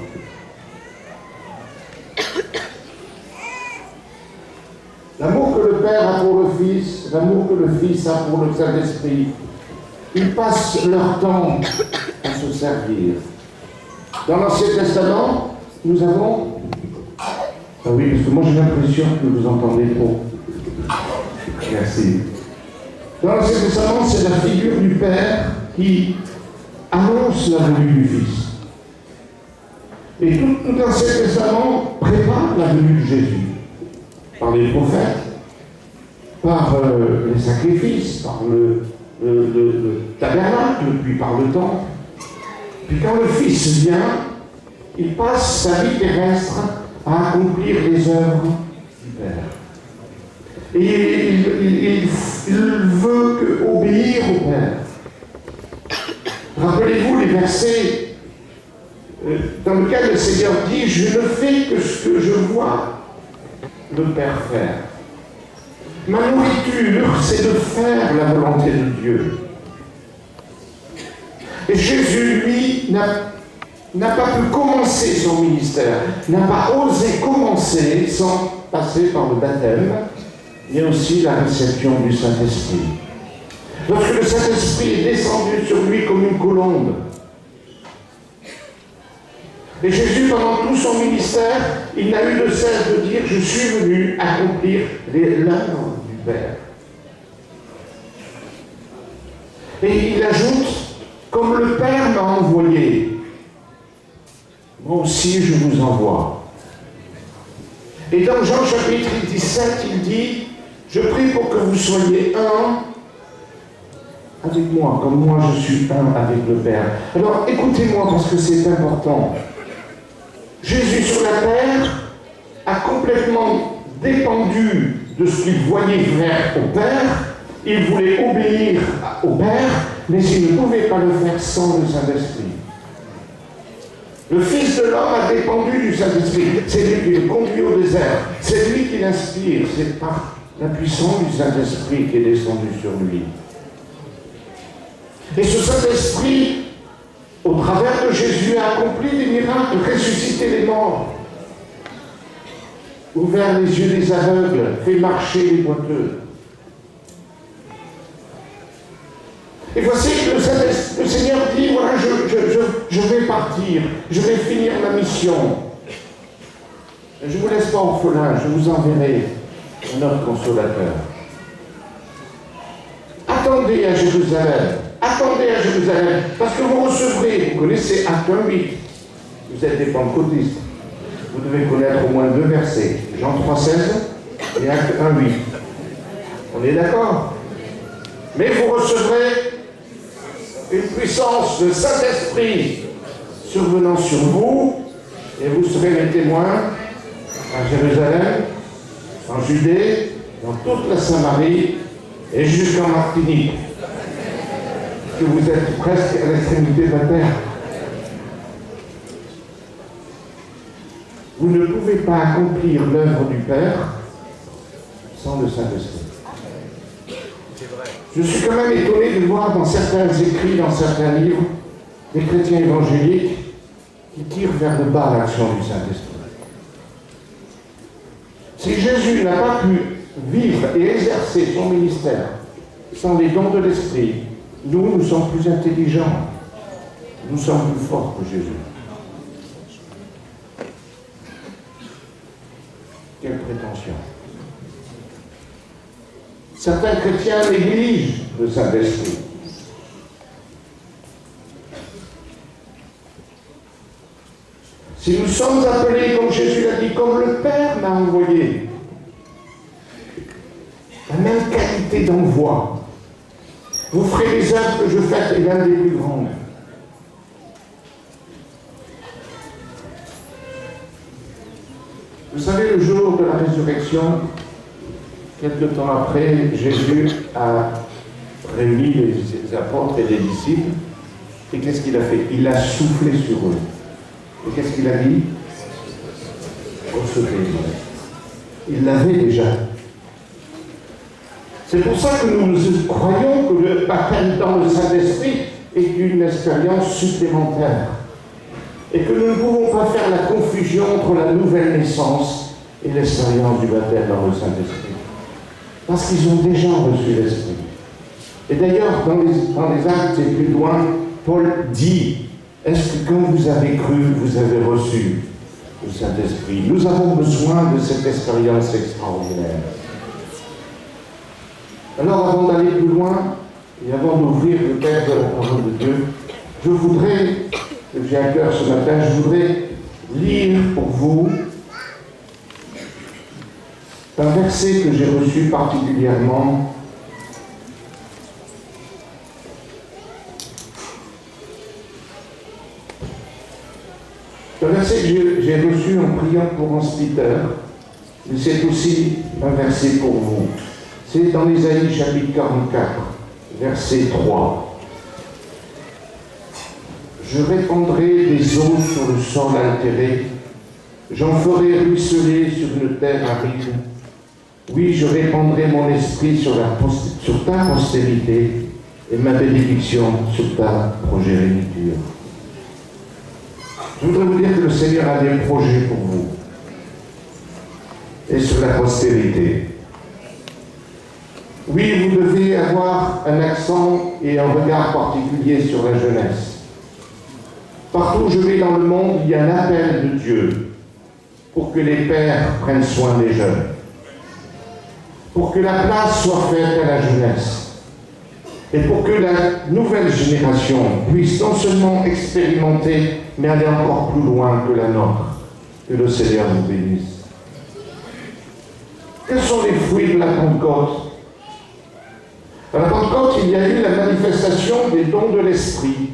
L'amour que le Père a pour le Fils, l'amour que le Fils a pour le Saint-Esprit, ils passent leur temps à se servir. Dans l'Ancien Testament, nous avons... Ah oui, parce que moi j'ai l'impression que vous entendez trop. Merci. Dans l'Ancien Testament, c'est la figure du Père qui annonce la venue du Fils. Et tout l'Ancien Testament prépare la venue de Jésus. Par les prophètes, par les sacrifices, par le tabernacle, puis par le temple. Puis quand le Fils vient, il passe sa vie terrestre à accomplir les œuvres du Père. Et il veut obéir au Père. Rappelez-vous les versets dans lesquels le Seigneur dit « Je ne fais que ce que je vois le Père faire. Ma nourriture, c'est de faire la volonté de Dieu. » Et Jésus, lui, n'a pas pu commencer son ministère, n'a pas osé commencer sans passer par le baptême, mais aussi la réception du Saint-Esprit. Lorsque le Saint-Esprit est descendu sur lui comme une colombe, et Jésus, pendant tout son ministère, il n'a eu de cesse de dire « Je suis venu accomplir l'œuvre du Père ». Et il ajoute « Comme le Père m'a envoyé, moi aussi je vous envoie ». Et dans Jean chapitre 17, il dit « Je prie pour que vous soyez un avec moi, comme moi je suis un avec le Père ». Alors écoutez-moi parce que c'est important. Jésus sur la terre a complètement dépendu de ce qu'il voyait faire au Père. Il voulait obéir au Père, mais il ne pouvait pas le faire sans le Saint-Esprit. Le Fils de l'homme a dépendu du Saint-Esprit. C'est lui qui le conduit au désert. C'est lui qui l'inspire. C'est par la puissance du Saint-Esprit qui est descendu sur lui. Et ce Saint-Esprit, au travers de Jésus, a accompli des miracles, ressuscité les morts, ouvert les yeux des aveugles, fait marcher les boiteux. Et voici que le Seigneur dit, voilà, je vais partir, je vais finir ma mission. Je ne vous laisse pas orphelin, je vous enverrai notre consolateur. Attendez à Jérusalem. Attendez à Jérusalem, parce que vous recevrez, vous connaissez Acte 1:8, vous êtes des pentecôtistes, vous devez connaître au moins 2 versets, Jean 3:16 et Acte 1:8. On est d'accord? Mais vous recevrez une puissance de Saint-Esprit survenant sur vous, et vous serez les témoins à Jérusalem, en Judée, dans toute la Samarie et jusqu'en Martinique. que vous êtes presque à l'extrémité de la terre. Vous ne pouvez pas accomplir l'œuvre du Père sans le Saint-Esprit. Je suis quand même étonné de voir dans certains écrits, dans certains livres, des chrétiens évangéliques qui tirent vers le bas l'action du Saint-Esprit. Si Jésus n'a pas pu vivre et exercer son ministère sans les dons de l'Esprit, nous sommes plus intelligents, nous sommes plus forts que Jésus. Quelle prétention! Certains chrétiens négligent le Saint-Esprit. Si nous sommes appelés, comme Jésus l'a dit, comme le Père m'a envoyé, la même qualité d'envoi, vous ferez les œuvres que je fais et l'un des plus grandes. Vous savez, le jour de la résurrection, quelque temps après, Jésus a réuni les apôtres et les disciples. Et qu'est-ce qu'il a fait? Il a soufflé sur eux. Et qu'est-ce qu'il a dit? Recevez-moi. Il l'avait déjà. C'est pour ça que nous croyons que le baptême dans le Saint-Esprit est une expérience supplémentaire. Et que nous ne pouvons pas faire la confusion entre la nouvelle naissance et l'expérience du baptême dans le Saint-Esprit. Parce qu'ils ont déjà reçu l'Esprit. Et d'ailleurs, dans les actes et plus loin, Paul dit, est-ce que quand vous avez cru, vous avez reçu le Saint-Esprit? Nous avons besoin de cette expérience extraordinaire. Alors, avant d'aller plus loin, et avant d'ouvrir le texte de la parole de Dieu, je voudrais, j'ai à cœur ce matin, je voudrais lire pour vous un verset que j'ai reçu particulièrement. Un verset que j'ai reçu en priant pour Hans Peter, mais c'est aussi un verset pour vous. C'est dans Ésaïe chapitre 44, verset 3. Je répandrai des eaux sur le sol altéré, j'en ferai ruisseler sur une terre aride. Oui, je répandrai mon esprit sur ta postérité et ma bénédiction sur ta progéniture. Je voudrais vous dire que le Seigneur a des projets pour vous et sur la postérité. Oui, vous devez avoir un accent et un regard particulier sur la jeunesse. Partout où je vais dans le monde, il y a un appel de Dieu pour que les pères prennent soin des jeunes, pour que la place soit faite à la jeunesse et pour que la nouvelle génération puisse non seulement expérimenter, mais aller encore plus loin que la nôtre. Que le Seigneur nous bénisse. Quels sont les fruits de la Pentecôte? À la Pentecôte, il y a eu la manifestation des dons de l'Esprit.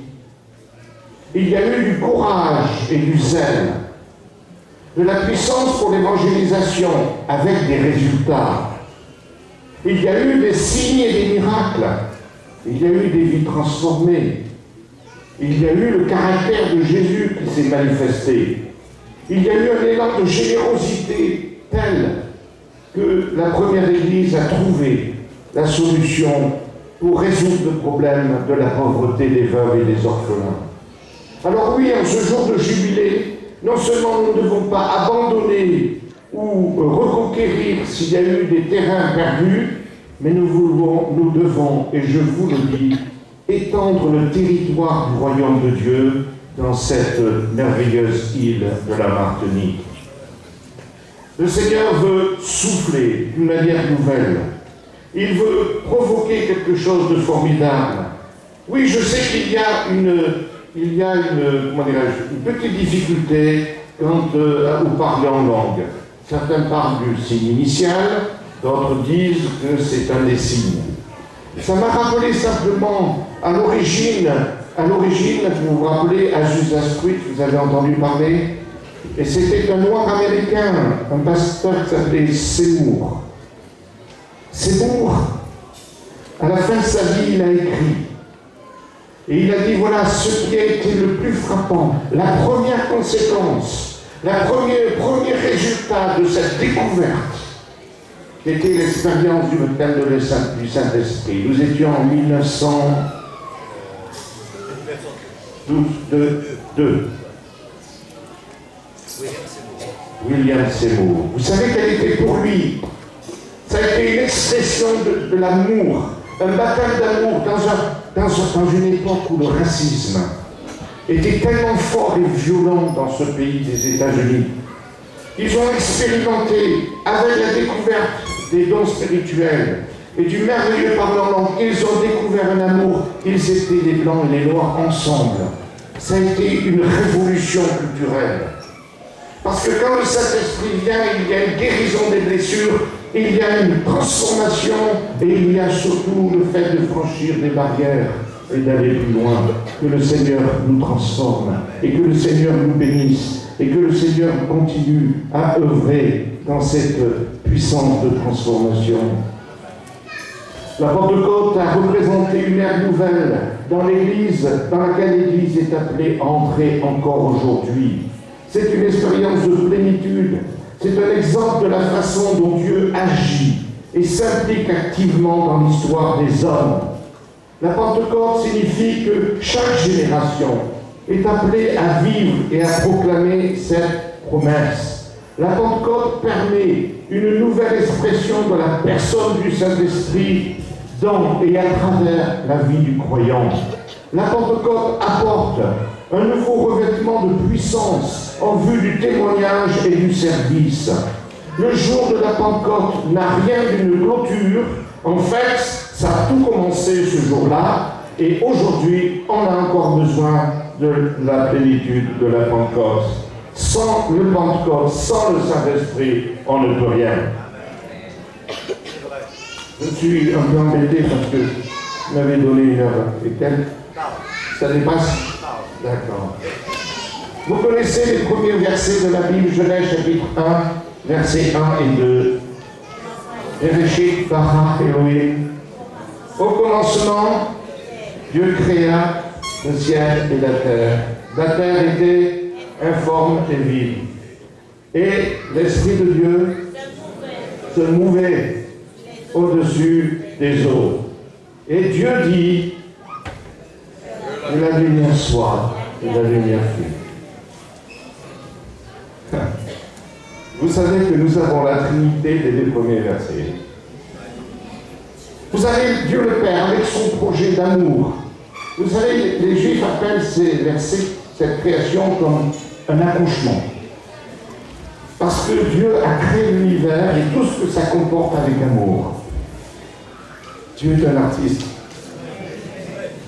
Il y a eu du courage et du zèle, de la puissance pour l'évangélisation avec des résultats. Il y a eu des signes et des miracles. Il y a eu des vies transformées. Il y a eu le caractère de Jésus qui s'est manifesté. Il y a eu un élan de générosité tel que la première Église a trouvé la solution pour résoudre le problème de la pauvreté des veuves et des orphelins. Alors oui, en ce jour de jubilé, non seulement nous ne devons pas abandonner ou reconquérir s'il y a eu des terrains perdus, mais nous devons, et je vous le dis, étendre le territoire du royaume de Dieu dans cette merveilleuse île de la Martinique. Le Seigneur veut souffler d'une manière nouvelle. Il veut provoquer quelque chose de formidable. Oui, je sais qu'il y a une petite difficulté quand vous parlez en langue. Certains parlent du signe initial, d'autres disent que c'est un des signes. Ça m'a rappelé simplement à l'origine, vous vous rappelez, Azusa Street, vous avez entendu parler, et c'était un noir américain, un pasteur qui s'appelait Seymour. Seymour, à la fin de sa vie, il a écrit Et il a dit, voilà ce qui a été le plus frappant, la première conséquence, premier résultat de cette découverte, qui était l'expérience du baptême du Saint-Esprit. Nous étions en 1902. William Seymour. Vous savez quelle était pour lui? Ça a été une expression de l'amour, un baptême d'amour dans une époque où le racisme était tellement fort et violent dans ce pays des États-Unis. Ils ont expérimenté, avec la découverte des dons spirituels et du merveilleux parler en langue, ils ont découvert un amour. Ils étaient les Blancs et les Noirs ensemble. Ça a été une révolution culturelle. Parce que quand le Saint-Esprit vient, il y a une guérison des blessures, il y a une transformation et il y a surtout le fait de franchir des barrières et d'aller plus loin. Que le Seigneur nous transforme et que le Seigneur nous bénisse et que le Seigneur continue à œuvrer dans cette puissance de transformation. La Pentecôte a représenté une ère nouvelle dans l'Église, dans laquelle l'Église est appelée à entrer encore aujourd'hui. C'est une expérience de plénitude. C'est un exemple de la façon dont Dieu agit et s'implique activement dans l'histoire des hommes. La Pentecôte signifie que chaque génération est appelée à vivre et à proclamer cette promesse. La Pentecôte permet une nouvelle expression de la personne du Saint-Esprit dans et à travers la vie du croyant. La Pentecôte apporte un nouveau revêtement de puissance en vue du témoignage et du service. Le jour de la Pentecôte n'a rien d'une clôture. En fait, ça a tout commencé ce jour-là, et aujourd'hui, on a encore besoin de la plénitude de la Pentecôte. Sans le Pentecôte, sans le Saint-Esprit, on ne peut rien. Je suis un peu embêté parce que vous m'avez donné 1h et quelques. Ça dépasse? D'accord. Vous connaissez les premiers versets de la Bible, Genèse chapitre 1, versets 1 et 2. Bereshit bara Elohim. Au commencement, Dieu créa le ciel et la terre. La terre était informe et vide. Et l'Esprit de Dieu se mouvait au-dessus des eaux. Et Dieu dit, que la lumière soit, et la lumière fut. Vous savez que nous avons la Trinité des 2 premiers versets. Vous savez, Dieu le Père, avec son projet d'amour, vous savez, les Juifs appellent ces versets, cette création, comme un accouchement. Parce que Dieu a créé l'univers et tout ce que ça comporte avec amour. Dieu est un artiste.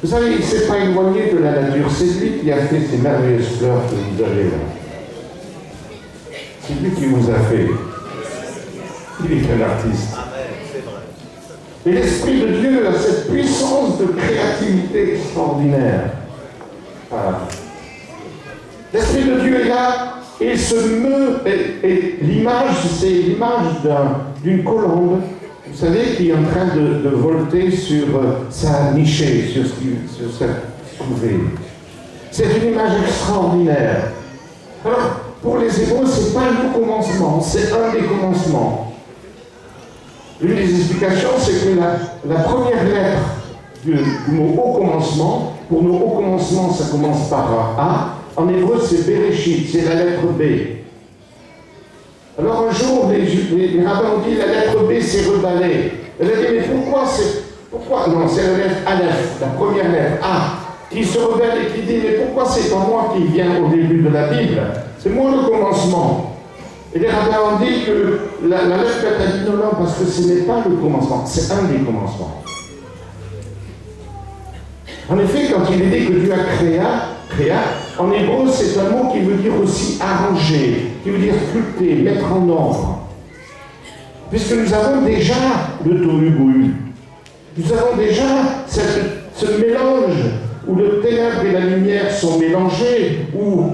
Vous savez, il ne s'est pas éloigné de la nature. C'est lui qui a fait ces merveilleuses fleurs que vous avez là. C'est lui qui vous a fait. Il est un artiste. Et l'Esprit de Dieu a cette puissance de créativité extraordinaire. Voilà. L'Esprit de Dieu est là et se meut. Et l'image, c'est l'image d'une colombe, vous savez, qui est en train de volter sur sa nichée, sur sa couvée. C'est une image extraordinaire. Alors, pour les Hébreux, ce n'est pas un commencement, c'est un des commencements. L'une des explications, c'est que la première lettre du mot au commencement, pour nos hauts commencements, ça commence par un A. En hébreu, c'est Bereshit, c'est la lettre B. Alors un jour, les rabbins ont dit la lettre B s'est reballée. Elle a dit, mais pourquoi non, c'est la lettre Aleph, la première lettre A, qui se rebelle et qui dit, mais pourquoi c'est pas moi qui viens au début de la Bible? C'est moi le commencement. Et les rabbins ont dit que la lettre a dit non, parce que ce n'est pas le commencement, c'est un des commencements. En effet, quand il est dit que Dieu a créa, en hébreu, c'est un mot qui veut dire aussi arranger, qui veut dire sculpter, mettre en ordre. Puisque nous avons déjà le tohu-bohu. Nous avons déjà ce mélange où le ténèbre et la lumière sont mélangés, où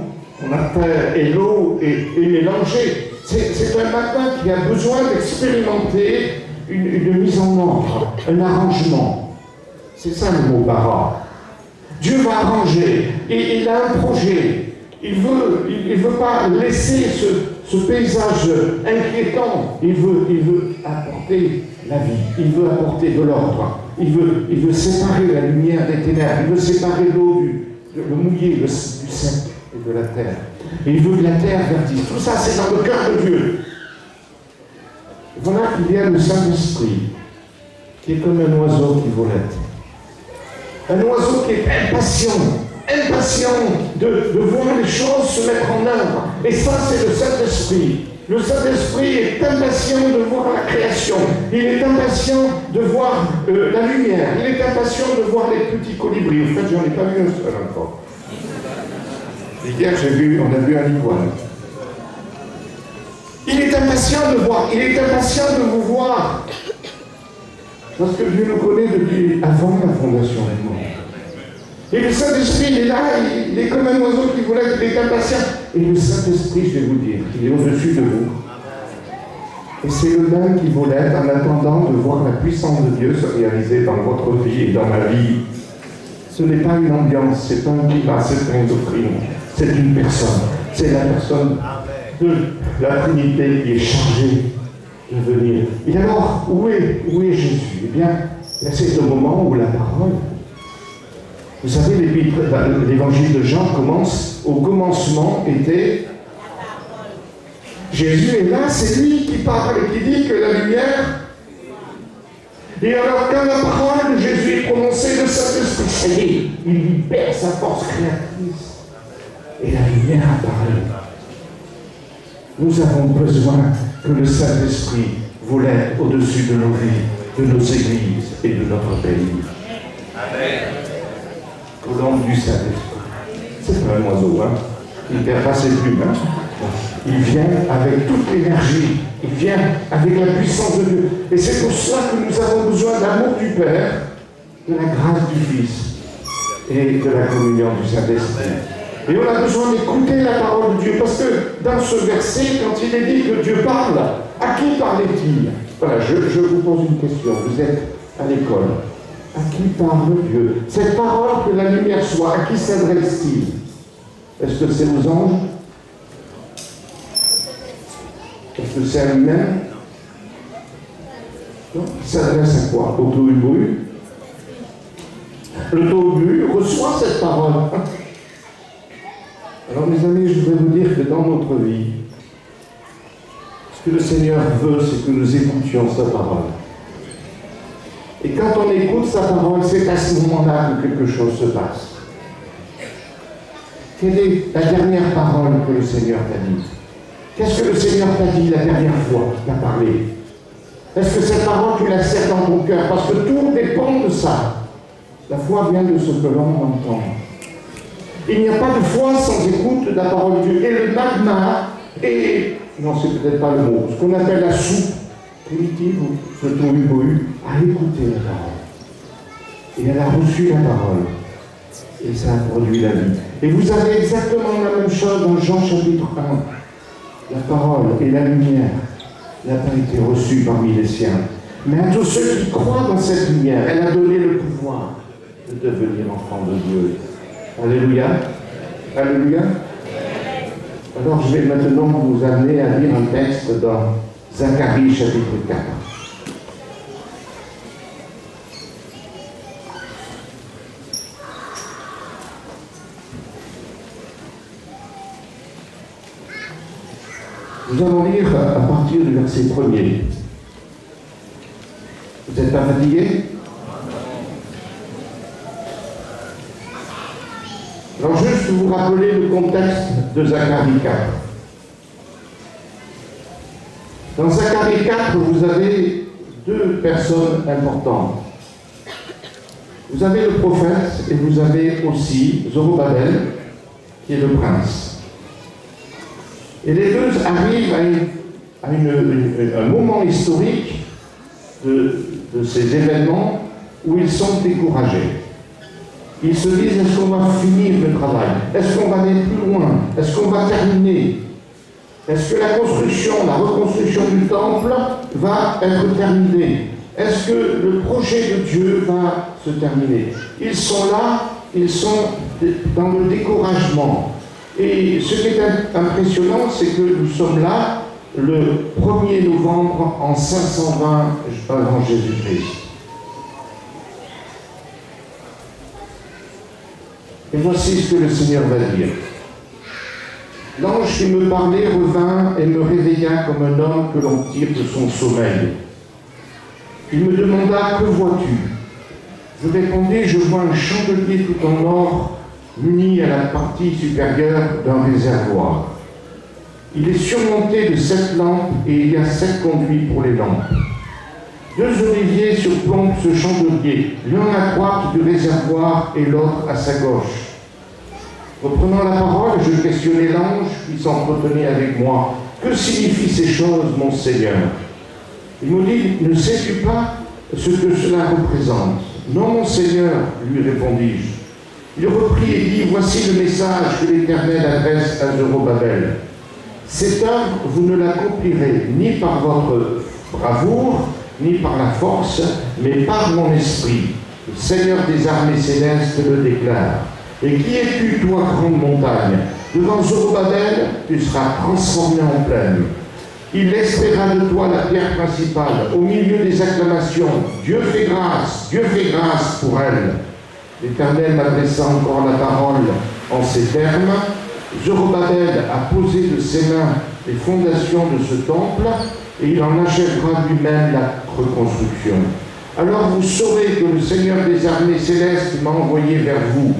la terre et l'eau est mélangée. C'est un matin qui a besoin d'expérimenter une mise en ordre, un arrangement. C'est ça le mot bara. Dieu va arranger. Et il a un projet. Il veut pas laisser ce paysage inquiétant. Il veut apporter la vie. Il veut apporter de l'ordre. Il veut séparer la lumière des ténèbres. Il veut séparer l'eau le mouillé, du sec et de la terre. Et il veut que la terre vertisse. Tout ça, c'est dans le cœur de Dieu. Voilà qu'il y a le Saint-Esprit, qui est comme un oiseau qui volette. Un oiseau qui est impatient de voir les choses se mettre en œuvre. Et ça, c'est le Saint-Esprit. Le Saint-Esprit est impatient de voir la création. Il est impatient de voir la lumière. Il est impatient de voir les petits colibris. En fait, j'en ai pas vu un seul encore. Hier, on a vu un iguane. Il est impatient de voir. Il est impatient de vous voir. Parce que Dieu nous connaît depuis avant la fondation du monde. Et le Saint-Esprit, il est là, il est comme un oiseau qui volait, il est impatient. Et le Saint-Esprit, je vais vous dire, il est au-dessus de vous. Et c'est le même qui volait en attendant de voir la puissance de Dieu se réaliser dans votre vie et dans ma vie. Ce n'est pas une ambiance, c'est pas un climat, c'est pas une doctrine, c'est une personne. C'est la personne de la Trinité qui est chargée de venir. Et alors, où est Jésus? Eh bien, c'est le moment où la parole. Vous savez, l'évangile de Jean commence, au commencement était Jésus est là, c'est lui qui parle et qui dit que la lumière. Et alors, quand la parole de Jésus est prononcée, le Saint-Esprit, ça y est, il libère sa force créatrice. Et la lumière apparaît. Nous avons besoin que le Saint-Esprit volette au-dessus de nos vies, de nos églises et de notre pays. Amen. Colombe du Saint-Esprit. C'est pas un oiseau, hein. Il ne perd pas ses plumes, hein. Il vient avec toute l'énergie. Il vient avec la puissance de Dieu. Et c'est pour cela que nous avons besoin de l'amour du Père, de la grâce du Fils et de la communion du Saint-Esprit. Et on a besoin d'écouter la parole de Dieu. Parce que dans ce verset, quand il est dit que Dieu parle, à qui parlait-il? Voilà, je vous pose une question. Vous êtes à l'école. À qui parle Dieu? Cette parole, que la lumière soit, à qui s'adresse-t-il? Est-ce que c'est aux anges? Est-ce que c'est à lui-même? Il s'adresse à quoi? Au tohu-bohu? Le tohu-bohu reçoit cette parole. Alors mes amis, je voudrais vous dire que dans notre vie, ce que le Seigneur veut, c'est que nous écoutions sa parole. Et quand on écoute sa parole, c'est à ce moment-là que quelque chose se passe. Quelle est la dernière parole que le Seigneur t'a dit? Qu'est-ce que le Seigneur t'a dit la dernière fois qu'il t'a parlé? Est-ce que cette parole, tu la serres dans ton cœur? Parce que tout dépend de ça. La foi vient de ce que l'on entend. Il n'y a pas de foi sans écoute de la parole de Dieu. Et le magma est, non, c'est peut-être pas le mot, ce qu'on appelle la soupe primitive, ce tohu-bohu, a écouté la parole. Et elle a reçu la parole. Et ça a produit la vie. Et vous avez exactement la même chose dans Jean chapitre 1. La parole et la lumière n'a pas été reçue parmi les siens. Mais à tous ceux qui croient dans cette lumière, elle a donné le pouvoir de devenir enfant de Dieu. Alléluia. Alléluia. Alors je vais maintenant vous amener à lire un texte dans Zacharie chapitre 4. Nous allons lire à partir du verset 1er. Vous n'êtes pas fatigué? Alors juste vous rappeler le contexte de Zacharie 4. Dans Zacharie 4, vous avez deux personnes importantes. Vous avez le prophète et vous avez aussi Zorobabel, qui est le prince. Et les deux arrivent à un moment historique de ces événements où ils sont découragés. Ils se disent, est-ce qu'on va finir le travail? Est-ce qu'on va aller plus loin? Est-ce qu'on va terminer? Est-ce que la reconstruction du temple va être terminée? Est-ce que le projet de Dieu va se terminer? Ils sont là ils sont dans le découragement. Et ce qui est impressionnant, c'est que nous sommes là le 1er novembre en 520 avant Jésus-Christ. Et voici ce que le Seigneur va dire. L'ange qui me parlait revint et me réveilla comme un homme que l'on tire de son sommeil. Il me demanda, que vois-tu? Je répondis, je vois un chandelier tout en or muni à la partie supérieure d'un réservoir. Il est surmonté de 7 lampes et il y a 7 conduits pour les lampes. 2 oliviers surplombent ce chandelier, l'un à droite du réservoir et l'autre à sa gauche. Reprenant la parole, je questionnai l'ange qui s'entretenait avec moi. Que signifient ces choses, mon Seigneur? Il me dit, ne sais-tu pas ce que cela représente? Non, mon Seigneur, lui répondis-je. Il reprit et dit, voici le message que l'Éternel adresse à Zorobabel. Cette œuvre, vous ne l'accomplirez ni par votre bravoure, ni par la force, mais par mon esprit. Le Seigneur des armées célestes le déclare. Et qui es-tu, toi, grande montagne? Devant Zorobabel, tu seras transformé en plaine. Il extraira de toi la pierre principale, au milieu des acclamations. Dieu fait grâce pour elle. L'Éternel m'adressa encore la parole en ces termes. Zorobabel a posé de ses mains les fondations de ce temple, et il en achèvera lui-même la reconstruction. Alors vous saurez que le Seigneur des armées célestes m'a envoyé vers vous.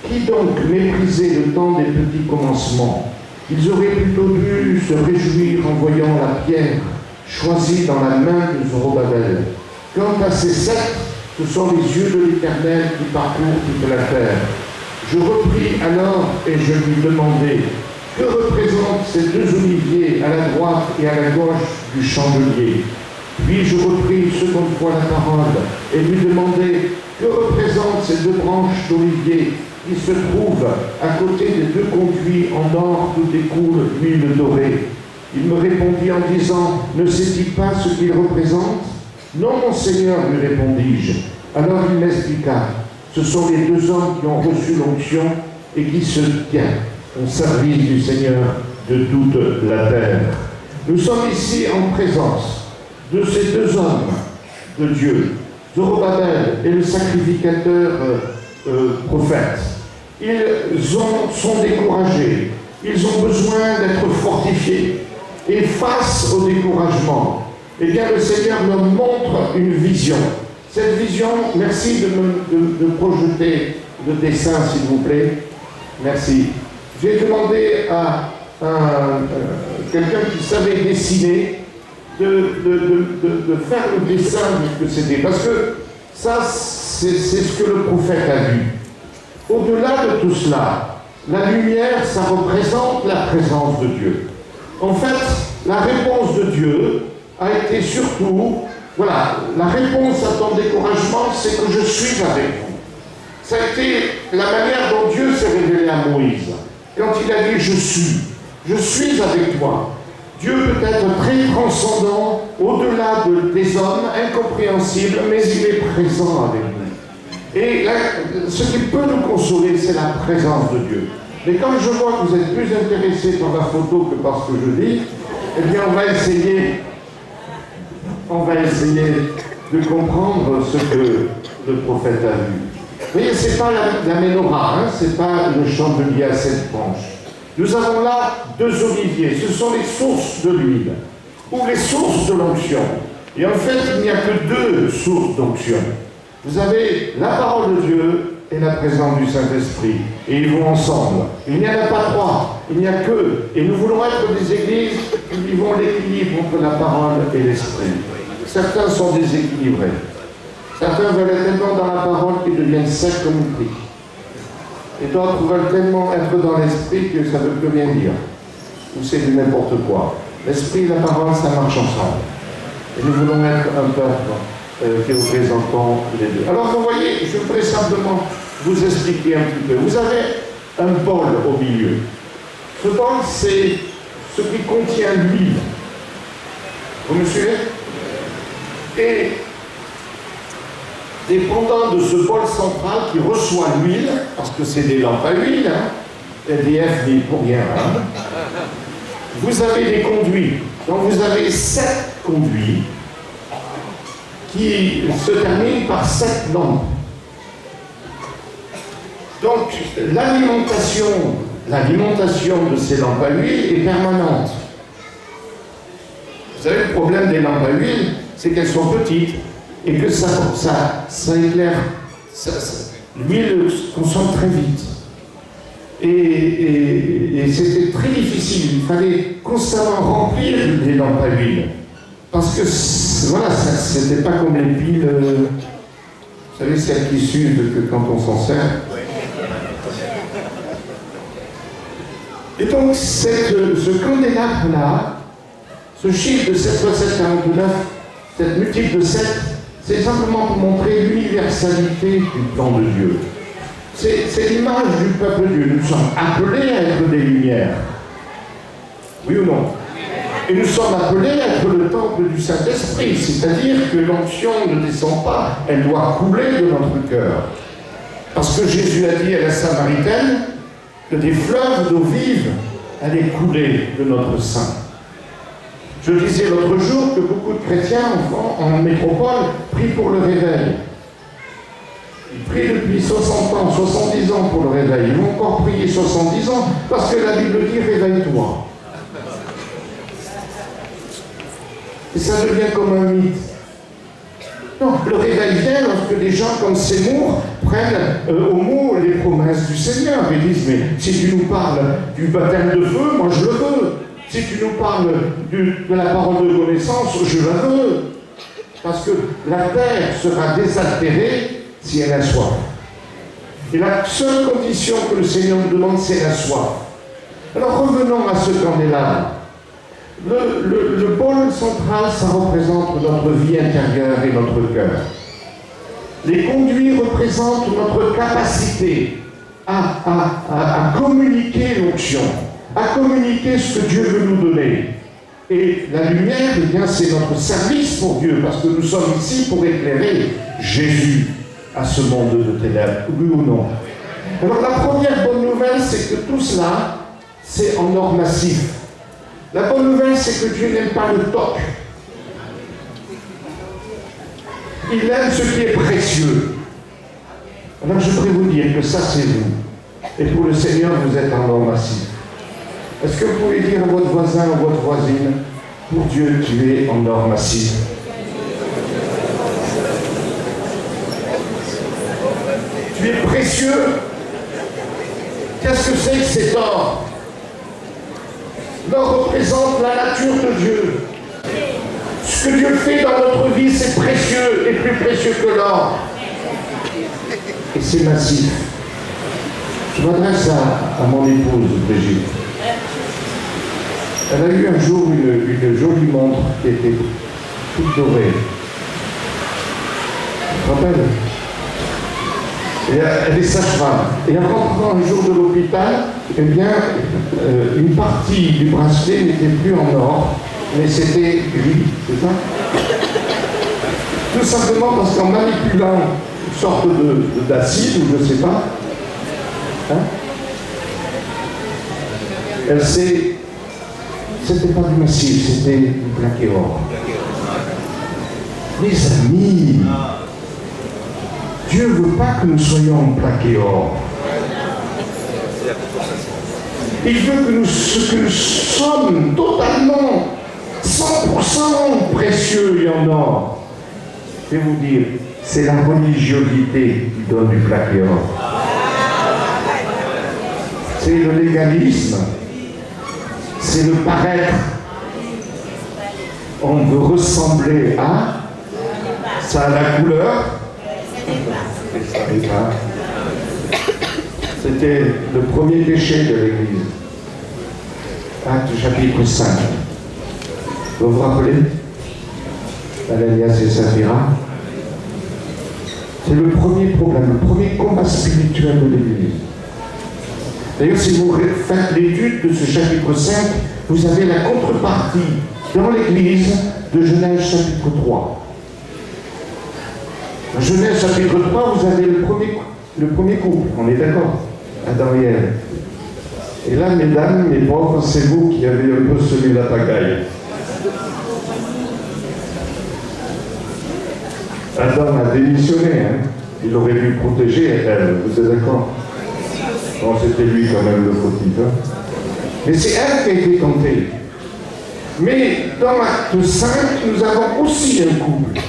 Qui donc méprisait le temps des petits commencements? Ils auraient plutôt dû se réjouir en voyant la pierre choisie dans la main de Zorobabel. Quant à ces 7, ce sont les yeux de l'Éternel qui parcourent toute la terre. Je repris alors et je lui demandai, que représentent ces 2 oliviers à la droite et à la gauche du chandelier? Puis je repris une seconde fois la parole et lui demandai, que représentent ces 2 branches d'olivier qui se trouvent à côté des 2 conduits en or d'où découle l'huile dorée? Il me répondit en disant, ne sais-tu pas ce qu'ils représentent? Non, mon Seigneur, lui répondis-je. Alors il m'expliqua, ce sont les 2 hommes qui ont reçu l'onction et qui se tiennent au service du Seigneur de toute la terre. Nous sommes ici en présence de ces 2 hommes de Dieu, Zorobabel et le sacrificateur prophète. Ils sont découragés, ils ont besoin d'être fortifiés. Et face au découragement, eh bien, le Seigneur leur montre une vision. Cette vision, merci de projeter le dessin, s'il vous plaît. Merci. J'ai demandé à quelqu'un qui savait dessiner de faire le dessin de ce que c'était. Parce que ça, c'est ce que le prophète a vu. Au-delà de tout cela, la lumière, ça représente la présence de Dieu. En fait, la réponse de Dieu a été surtout, voilà, la réponse à ton découragement, c'est que je suis avec vous. Ça a été la manière dont Dieu s'est révélé à Moïse. Quand il a dit, je suis avec toi. Dieu peut être très transcendant, au-delà des hommes, incompréhensible, mais il est présent avec nous. Et là, ce qui peut nous consoler, c'est la présence de Dieu. Mais quand je vois que vous êtes plus intéressés par la photo que par ce que je dis, eh bien on va essayer de comprendre ce que le prophète a vu. Vous voyez, c'est pas la menorah, hein, c'est pas le chandelier à 7 branches. Nous avons là 2 oliviers, ce sont les sources de l'huile, ou les sources de l'onction. Et en fait, il n'y a que 2 sources d'onction. Vous avez la parole de Dieu et la présence du Saint-Esprit. Et ils vont ensemble. Il n'y en a pas 3, il n'y a que. Et nous voulons être des églises qui vivons l'équilibre entre la parole et l'esprit. Certains sont déséquilibrés. Certains veulent être tellement dans la parole qu'ils deviennent secs comme une brique. Et d'autres veulent tellement être dans l'esprit que ça ne veut plus rien dire. Ou c'est du n'importe quoi. L'esprit et la parole, ça marche ensemble. Et nous voulons être un peuple qui représentons les 2. Alors vous voyez, je voudrais simplement vous expliquer un petit peu. Vous avez un bol au milieu. Ce bol, c'est ce qui contient l'huile. Vous me suivez? Et dépendant de ce bol central qui reçoit l'huile, parce que c'est des lampes à huile, hein, EDF n'est pour rien. Hein. Vous avez des conduits. Donc vous avez 7 conduits qui se terminent par 7 lampes. Donc l'alimentation de ces lampes à huile est permanente. Vous savez, le problème des lampes à huile, c'est qu'elles sont petites et que ça éclaire. L'huile consomme très vite. Et c'était très difficile. Il fallait constamment remplir les lampes à huile. Parce que, voilà, c'était pas comme les piles, vous savez, celles qui s'usent que quand on s'en sert. Et donc, ce candélabre-là, ce chiffre de 7 x 7, 49, cette multiple de 7, c'est simplement pour montrer l'universalité du plan de Dieu. C'est l'image du peuple de Dieu. Nous sommes appelés à être des lumières. Oui ou non? Et nous sommes appelés à être le temple du Saint-Esprit, c'est-à-dire que l'onction ne descend pas, elle doit couler de notre cœur. Parce que Jésus a dit à la Samaritaine que des fleuves d'eau vive allaient couler de notre sein. Je disais l'autre jour que beaucoup de chrétiens en métropole prient pour le réveil. Ils prient depuis 60 ans, 70 ans pour le réveil. Ils vont encore prier 70 ans parce que la Bible dit réveille-toi. Et ça devient comme un mythe. Non, le réveil vient lorsque des gens comme Seymour prennent au mot les promesses du Seigneur et disent mais si tu nous parles du baptême de feu, moi je le veux. Si tu nous parles de la parole de connaissance, je la veux. Parce que la terre sera désaltérée si elle a soif. Et la seule condition que le Seigneur nous demande, c'est la soif. Alors revenons à ce candélabre. Le pôle central, ça représente notre vie intérieure et notre cœur. Les conduits représentent notre capacité à communiquer l'onction, à communiquer ce que Dieu veut nous donner. Et la lumière, eh bien, c'est notre service pour Dieu, parce que nous sommes ici pour éclairer Jésus à ce monde de ténèbres, oui ou non? Alors la première bonne nouvelle, c'est que tout cela, c'est en or massif. La bonne nouvelle, c'est que Dieu n'aime pas le toc. Il aime ce qui est précieux. Alors je voudrais vous dire que ça, c'est vous. Et pour le Seigneur, vous êtes en or massif. Est-ce que vous pouvez dire à votre voisin ou votre voisine, pour Dieu, tu es en or massif? Tu es précieux. Qu'est-ce que c'est que cet or? L'or représente la nature de Dieu. Ce que Dieu fait dans notre vie, c'est précieux et plus précieux que l'or. Et c'est massif. Je m'adresse à mon épouse, Brigitte. Elle a eu un jour une jolie montre qui était toute dorée. Tu te rappelles? Et elle est sage-femme. Et en rentrant un jour de l'hôpital, eh bien, une partie du bracelet n'était plus en or, mais c'était gris, c'est ça? Tout simplement parce qu'en manipulant une sorte d'acide, ou je ne sais pas, hein, elle s'est... C'était pas du massif, c'était du plaqué or. Mes amis, Dieu ne veut pas que nous soyons plaqués or. Il veut que nous sommes totalement, 100% précieux et en or. Je vais vous dire, c'est la religiosité qui donne du plaqué or. C'est le légalisme. C'est le paraître. On veut ressembler à, ça a la couleur, c'était le premier péché de l'Église. Acte chapitre 5. Vous vous rappelez? Ananias et Saphira. C'est le premier problème, le premier combat spirituel de l'Église. D'ailleurs, si vous faites l'étude de ce chapitre 5, vous avez la contrepartie dans l'Église de Genèse chapitre 3. En Genèse chapitre 3, vous avez le premier couple, on est d'accord, Adam et Ève. Et là, mesdames, mes pauvres, c'est vous qui avez un peu semé la pagaille. Adam a démissionné, hein. Il aurait dû protéger Ève, vous êtes d'accord? Bon, c'était lui quand même le fautif. Hein. Mais c'est elle qui a été tentée. Mais dans l'acte 5, nous avons aussi un couple.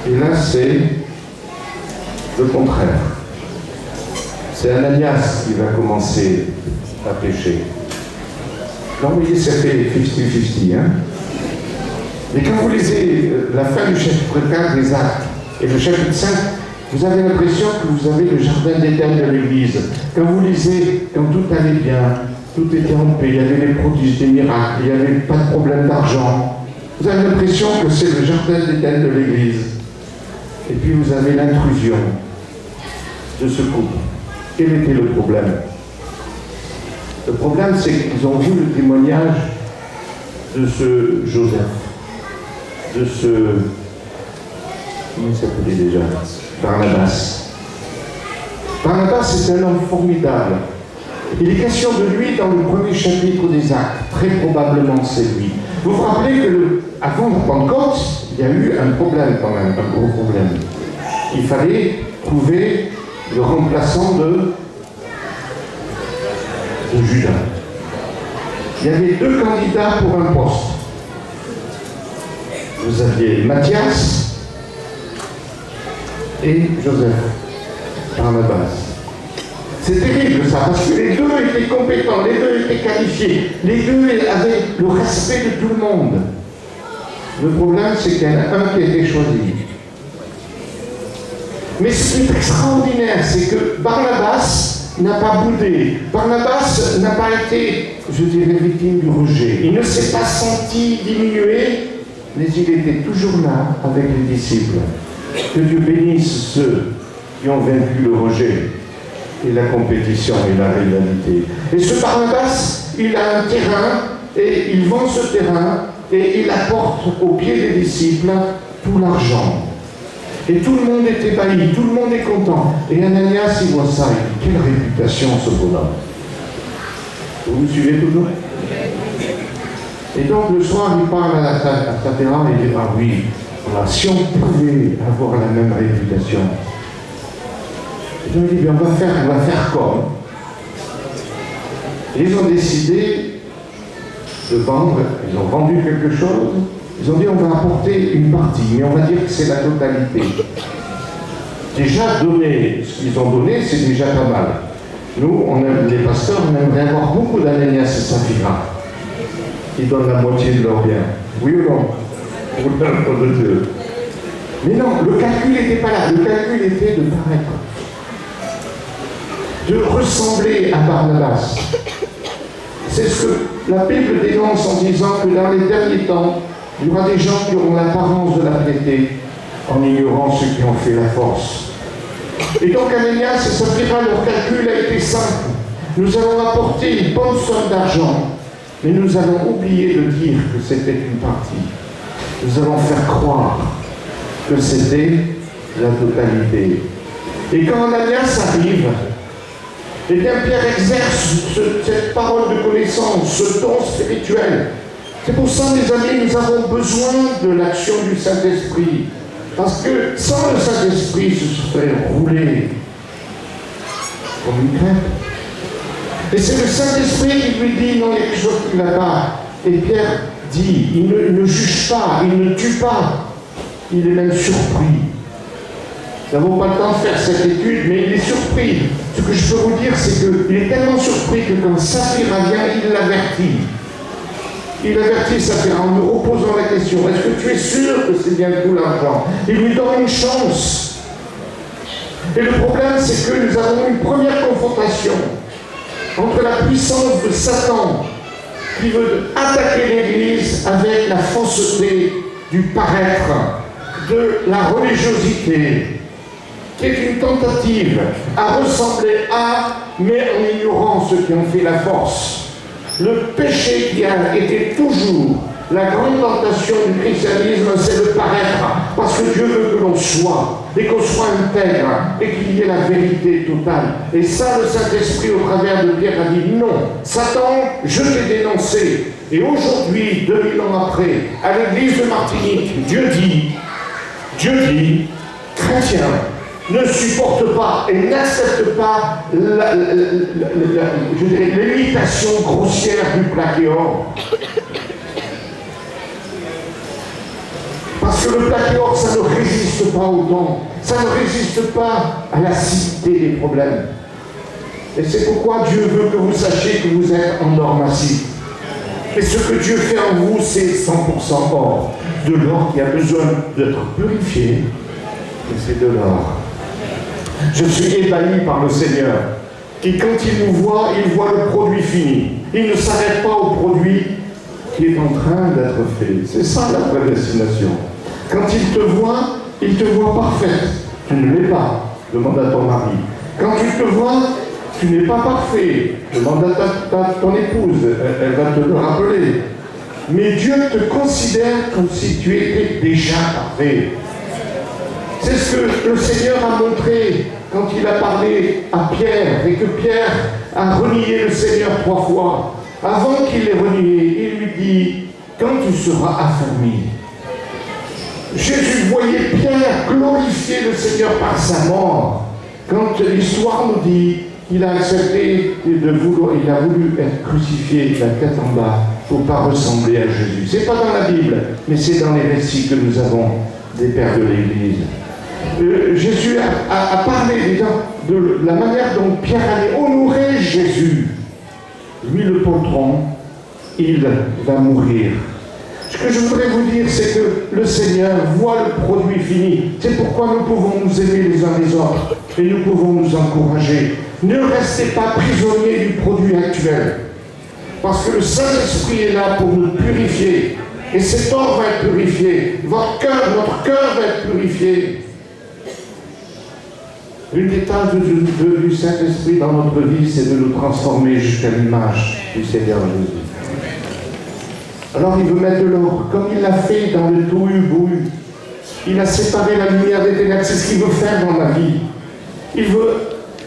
Et là, c'est le contraire. C'est Ananias qui va commencer à pécher. Là, vous voyez, ça fait 50-50. Hein. Mais quand vous lisez la fin du chapitre 4 des Actes et le chapitre 5, vous avez l'impression que vous avez le jardin d'Éden de l'Église. Quand vous lisez, quand tout allait bien, tout était en paix, il y avait des prodiges, des miracles, il n'y avait pas de problème d'argent. Vous avez l'impression que c'est le jardin d'Éden de l'Église. Et puis vous avez l'intrusion de ce couple. Quel était le problème? Le problème, c'est qu'ils ont vu le témoignage de ce Joseph, de ce... Comment il s'appelait déjà? Barnabas. Barnabas, c'est un homme formidable. Il est question de lui dans le premier chapitre des Actes. Très probablement, c'est lui. Vous vous rappelez que avant la Pentecôte, il y a eu un problème quand même, un gros problème. Il fallait trouver le remplaçant de Judas. Il y avait deux candidats pour un poste. Vous aviez Matthias et Joseph, Barnabas. C'est terrible ça, parce que les deux étaient compétents, les deux étaient qualifiés, les deux avaient le respect de tout le monde. Le problème, c'est qu'il y en a un qui a été choisi. Mais ce qui est extraordinaire, c'est que Barnabas n'a pas boudé. Barnabas n'a pas été, je dirais, victime du rejet. Il ne s'est pas senti diminué, mais il était toujours là avec les disciples. Que Dieu bénisse ceux qui ont vaincu le rejet et la compétition et la rivalité. Et ce Barnabas, il a un terrain et il vend ce terrain et il apporte aux pieds des disciples tout l'argent. Et tout le monde est ébahi, tout le monde est content. Et Ananias, il voit ça, il dit, quelle réputation ce bonhomme. Vous me suivez toujours? Et donc le soir, il parle à sa terrain et il dit, ah oui, voilà, si on pouvait avoir la même réputation. Et donc il dit, on va faire comme. Et ils ont décidé de vendre, ils ont vendu quelque chose. Ils ont dit, on va apporter une partie, mais on va dire que c'est la totalité. Déjà, donner ce qu'ils ont donné, c'est déjà pas mal. Nous, les pasteurs, on aimerait avoir beaucoup d'Ananias et Saphira. Ils donnent la moitié de leur bien. Oui ou non? Pour l'œuvre de Dieu. Mais non, le calcul n'était pas là. Le calcul était de paraître. De ressembler à Barnabas. C'est ce que la Bible dénonce en disant que dans les derniers temps, il y aura des gens qui auront l'apparence de la piété en ignorant ceux qui ont fait la force. Et donc Ananias et Saphira, leur calcul a été simple. Nous allons apporter une bonne somme d'argent, mais nous allons oublier de dire que c'était une partie. Nous allons faire croire que c'était la totalité. Et quand Ananias arrive, eh bien Pierre exerce cette parole de connaissance, ce don spirituel. C'est pour ça, mes amis, nous avons besoin de l'action du Saint-Esprit. Parce que sans le Saint-Esprit, ce serait rouler comme une crêpe. Et c'est le Saint-Esprit qui lui dit, non, il y a quelque chose qui ne va pas. Et Pierre dit, il ne juge pas, il ne tue pas. Il est même surpris. Nous n'avons pas le temps de faire cette étude, mais il est surpris. Ce que je peux vous dire, c'est qu'il est tellement surpris que quand Saphira vient, il l'avertit. Il avertit Saphira en lui reposant la question, est-ce que tu es sûr que c'est bien tout l'argent? Il lui donne une chance. Et le problème, c'est que nous avons une première confrontation entre la puissance de Satan, qui veut attaquer l'Église avec la fausseté du paraître, de la religiosité, qui est une tentative à ressembler à, mais en ignorant ceux qui ont fait la force. Le péché qui a été toujours La grande tentation du christianisme, c'est de paraître, parce que Dieu veut que l'on soit, et qu'on soit intègre, et qu'il y ait la vérité totale. Et ça, le Saint-Esprit, au travers de Pierre, a dit non. Satan, je t'ai dénoncé. Et aujourd'hui, 2000 ans après, à l'église de Martinique, Dieu dit, chrétien, ne supporte pas et n'accepte pas l'imitation grossière du plaquéor. Parce que le plaquéor, ça ne résiste pas au temps, ça ne résiste pas à l'acidité des problèmes. Et c'est pourquoi Dieu veut que vous sachiez que vous êtes en or massif. Et ce que Dieu fait en vous, c'est 100% or. De l'or qui a besoin d'être purifié, et c'est de l'or. Je suis ébahi par le Seigneur. Et quand il nous voit, il voit le produit fini. Il ne s'arrête pas au produit qui est en train d'être fait. C'est ça la prédestination. Quand il te voit parfaite. Tu ne l'es pas. Demande à ton mari. Quand il te voit, tu n'es pas parfait. Demande à ton épouse. Elle va te le rappeler. Mais Dieu te considère comme si tu étais déjà parfait. C'est ce que le Seigneur a montré quand il a parlé à Pierre et que Pierre a renié le Seigneur 3 fois. Avant qu'il l'ait renié, il lui dit, quand tu seras affermi. Jésus voyait Pierre glorifier le Seigneur par sa mort. Quand l'histoire nous dit qu'il a accepté il a voulu être crucifié la tête en bas pour ne pas ressembler à Jésus. C'est pas dans la Bible, mais c'est dans les récits que nous avons des pères de l'Église. Jésus a parlé de la manière dont Pierre allait honorer Jésus. Lui, le poltron, il va mourir. Ce que je voudrais vous dire, c'est que le Seigneur voit le produit fini. C'est pourquoi nous pouvons nous aimer les uns les autres et nous pouvons nous encourager. Ne restez pas prisonniers du produit actuel. Parce que le Saint-Esprit est là pour nous purifier. Et cet or va être purifié. Notre cœur va être purifié. Une des tâches du Saint-Esprit dans notre vie, c'est de nous transformer jusqu'à l'image du Seigneur Jésus. Alors il veut mettre de l'or, comme il l'a fait dans le tohu-bohu. Il a séparé la lumière des ténèbres, c'est ce qu'il veut faire dans la vie. Il veut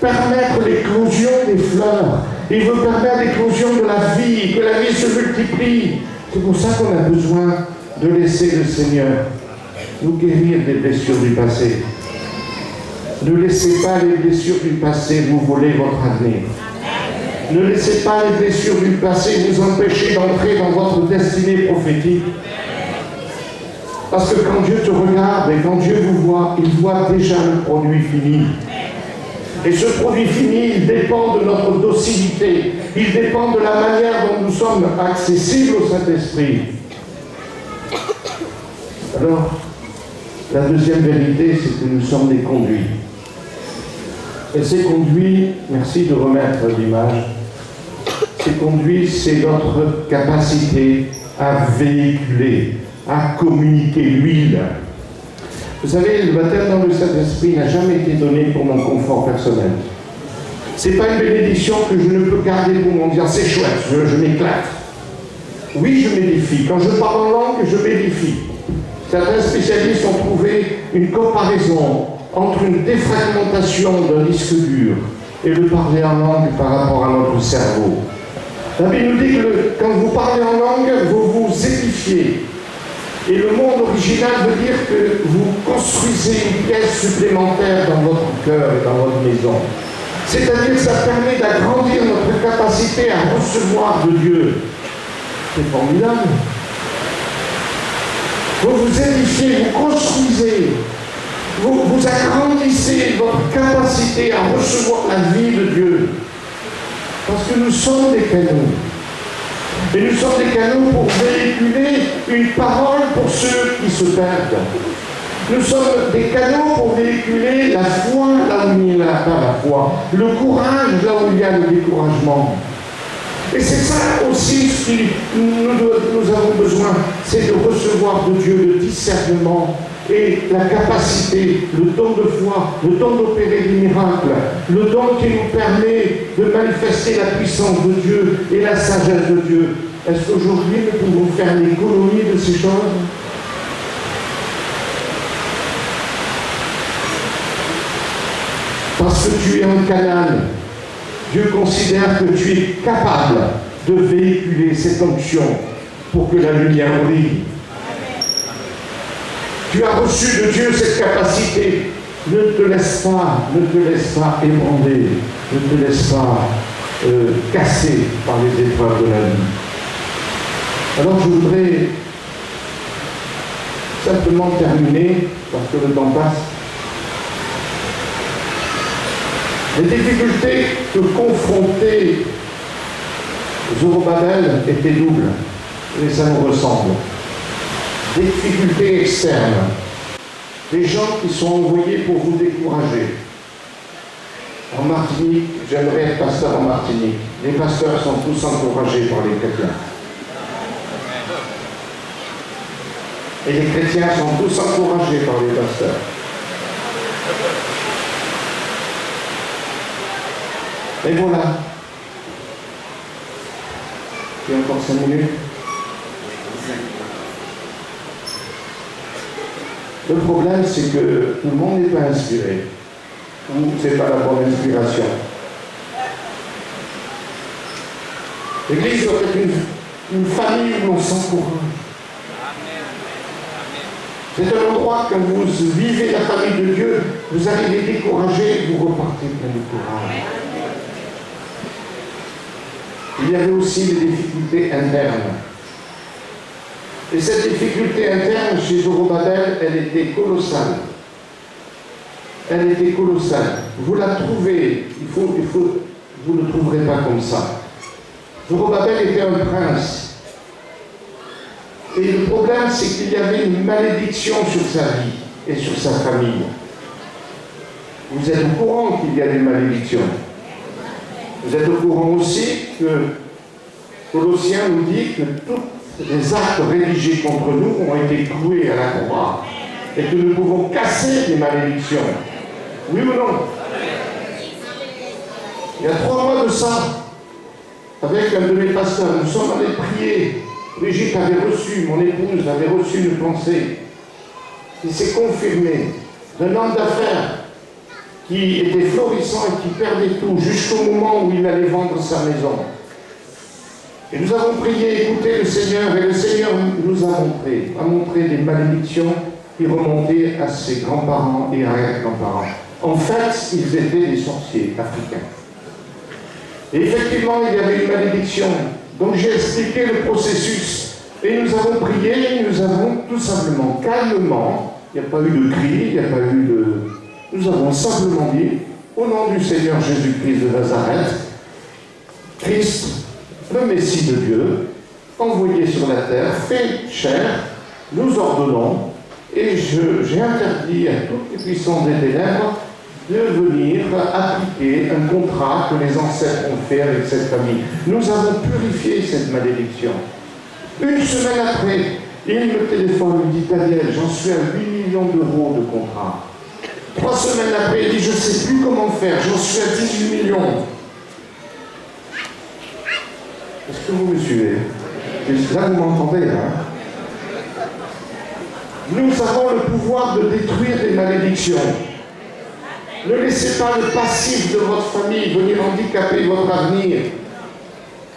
permettre l'éclosion des fleurs. Il veut permettre l'éclosion de la vie, que la vie se multiplie. C'est pour ça qu'on a besoin de laisser le Seigneur nous guérir des blessures du passé. Ne laissez pas les blessures du passé vous voler votre avenir. Ne laissez pas les blessures du passé vous empêcher d'entrer dans votre destinée prophétique. Parce que quand Dieu te regarde et quand Dieu vous voit, il voit déjà le produit fini. Et ce produit fini, il dépend de notre docilité. Il dépend de la manière dont nous sommes accessibles au Saint-Esprit. Alors, la deuxième vérité, c'est que nous sommes des conduits. Et ces conduits, merci de remettre l'image, ces conduits, c'est notre capacité à véhiculer, à communiquer l'huile. Vous savez, le baptême dans le Saint-Esprit n'a jamais été donné pour mon confort personnel. Ce n'est pas une bénédiction que je ne peux garder pour mon dire, c'est chouette, je m'éclate. Oui, je m'édifie. Quand je parle en langue, je m'édifie. Certains spécialistes ont trouvé une comparaison entre une défragmentation d'un disque dur et le parler en langue par rapport à notre cerveau. La Bible nous dit que quand vous parlez en langue, vous vous édifiez. Et le monde original veut dire que vous construisez une pièce supplémentaire dans votre cœur et dans votre maison. C'est-à-dire que ça permet d'agrandir notre capacité à recevoir de Dieu. C'est formidable. Vous vous édifiez, vous construisez. Vous agrandissez votre capacité à recevoir la vie de Dieu. Parce que nous sommes des canaux. Et nous sommes des canaux pour véhiculer une parole pour ceux qui se perdent. Nous sommes des canaux pour véhiculer la foi là où il n'y a pas la foi, le courage là où il y a le découragement. Et c'est ça aussi ce que nous avons besoin, c'est de recevoir de Dieu le discernement et la capacité, le don de foi, le don d'opérer des miracles, le don qui nous permet de manifester la puissance de Dieu et la sagesse de Dieu. Est-ce qu'aujourd'hui nous pouvons faire l'économie de ces choses? Parce que tu es un canal, Dieu considère que tu es capable de véhiculer cette onction pour que la lumière brille. Tu as reçu de Dieu cette capacité. Ne te laisse pas ébranler, ne te laisse pas casser par les épreuves de la vie. Alors je voudrais simplement terminer, parce que le temps passe. Les difficultés que confrontait Zorobabel étaient doubles, et ça nous ressemble. Des difficultés externes, des gens qui sont envoyés pour vous décourager. En Martinique, j'aimerais être pasteur en Martinique. Les pasteurs sont tous encouragés par les chrétiens. Et les chrétiens sont tous encouragés par les pasteurs. Et voilà. Il y a encore 5 minutes. Le problème, c'est que tout le monde n'est pas inspiré. Ou c'est pas la bonne inspiration. L'Église doit être une famille où l'on s'encourage. C'est un endroit, quand vous vivez la famille de Dieu, vous arrivez découragé, vous repartez plein de courage. Il y avait aussi des difficultés internes. Et cette difficulté interne chez Zorobabel, elle était colossale. Elle était colossale. Vous la trouvez, vous ne trouverez pas comme ça. Zorobabel était un prince. Et le problème, c'est qu'il y avait une malédiction sur sa vie et sur sa famille. Vous êtes au courant qu'il y a des malédictions. Vous êtes au courant aussi que Colossiens nous dit que tous les actes rédigés contre nous ont été cloués à la croix et que nous pouvons casser des malédictions. Oui ou non? Il y a 3 mois de ça, avec un de mes pasteurs, nous sommes allés prier. Brigitte avait reçu, mon épouse avait reçu une pensée qui s'est confirmée d'un homme d'affaires qui était florissant et qui perdait tout jusqu'au moment où il allait vendre sa maison. Et nous avons prié, écouté le Seigneur, et le Seigneur nous a montré des malédictions qui remontaient à ses grands-parents et arrière-grands-parents. En fait, ils étaient des sorciers africains. Et effectivement, il y avait une malédiction. Donc j'ai expliqué le processus. Et nous avons prié, nous avons tout simplement, calmement, il n'y a pas eu de cri, il n'y a pas eu de... Nous avons simplement dit, au nom du Seigneur Jésus-Christ de Nazareth, Christ, le Messie de Dieu, envoyé sur la terre, fait chair, nous ordonnons, et j'ai interdit à toutes les puissances des ténèbres de venir appliquer un contrat que les ancêtres ont fait avec cette famille. Nous avons purifié cette malédiction. Une semaine après, il me téléphone, il me dit, Daniel, j'en suis à 8 millions d'euros de contrat. 3 semaines après, il dit, je ne sais plus comment faire, j'en suis à 18 millions. Est-ce que vous me suivez? Là, vous m'entendez, hein? Nous avons le pouvoir de détruire des malédictions. Ne laissez pas le passif de votre famille venir handicaper votre avenir.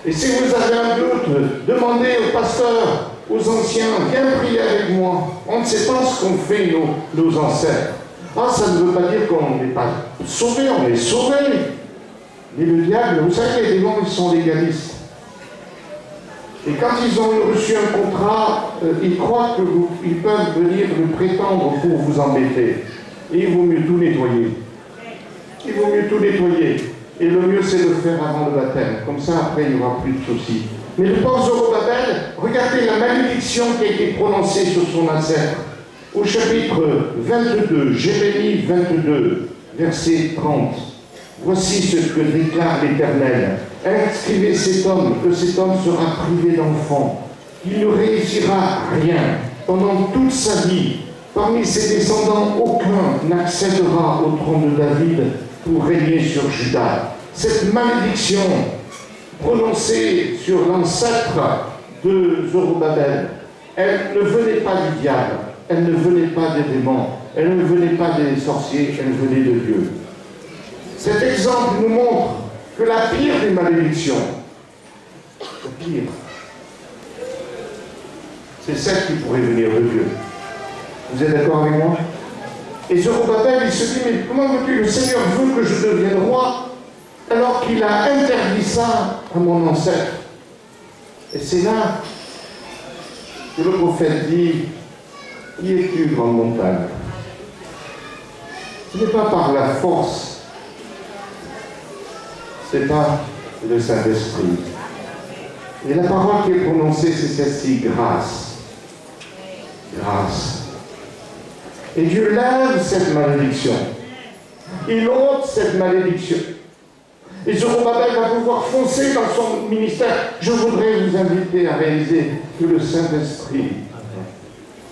Et si vous avez un doute, demandez au pasteur, aux anciens, viens prier avec moi. On ne sait pas ce qu'ont fait nos ancêtres. Ah, ça ne veut pas dire qu'on n'est pas sauvé, on est sauvé. Mais le diable, vous savez, les démons, ils sont légalistes. Et quand ils ont reçu un contrat, ils croient qu'ils peuvent venir le prétendre pour vous embêter. Et il vaut mieux tout nettoyer. Il vaut mieux tout nettoyer. Et le mieux, c'est de le faire avant le baptême. Comme ça, après, il n'y aura plus de soucis. Mais le pauvre Zorobabel, regardez la malédiction qui a été prononcée sur son ancêtre. Au chapitre 22, Jérémie 22, verset 30. Voici ce que déclare l'Éternel. Inscrivez cet homme, que cet homme sera privé d'enfant. Il ne réussira rien pendant toute sa vie. Parmi ses descendants, aucun n'accédera au trône de David pour régner sur Juda. Cette malédiction prononcée sur l'ancêtre de Zorobabel, elle ne venait pas du diable, elle ne venait pas des démons, elle ne venait pas des sorciers, elle venait de Dieu. Cet exemple nous montre que la pire des malédictions, la pire, c'est celle qui pourrait venir de Dieu. Vous êtes d'accord avec moi? Et Zorobabel, il se dit, mais comment veux-tu, le Seigneur veut que je devienne roi, alors qu'il a interdit ça à mon ancêtre. Et c'est là que le prophète dit, qui es-tu, grande montagne? Ce n'est pas par la force, c'est pas le Saint-Esprit. Et la parole qui est prononcée, c'est celle-ci, grâce. Grâce. Et Dieu lève cette malédiction. Il ôte cette malédiction. Et Zorobabel va pouvoir foncer dans son ministère. Je voudrais vous inviter à réaliser que le Saint-Esprit,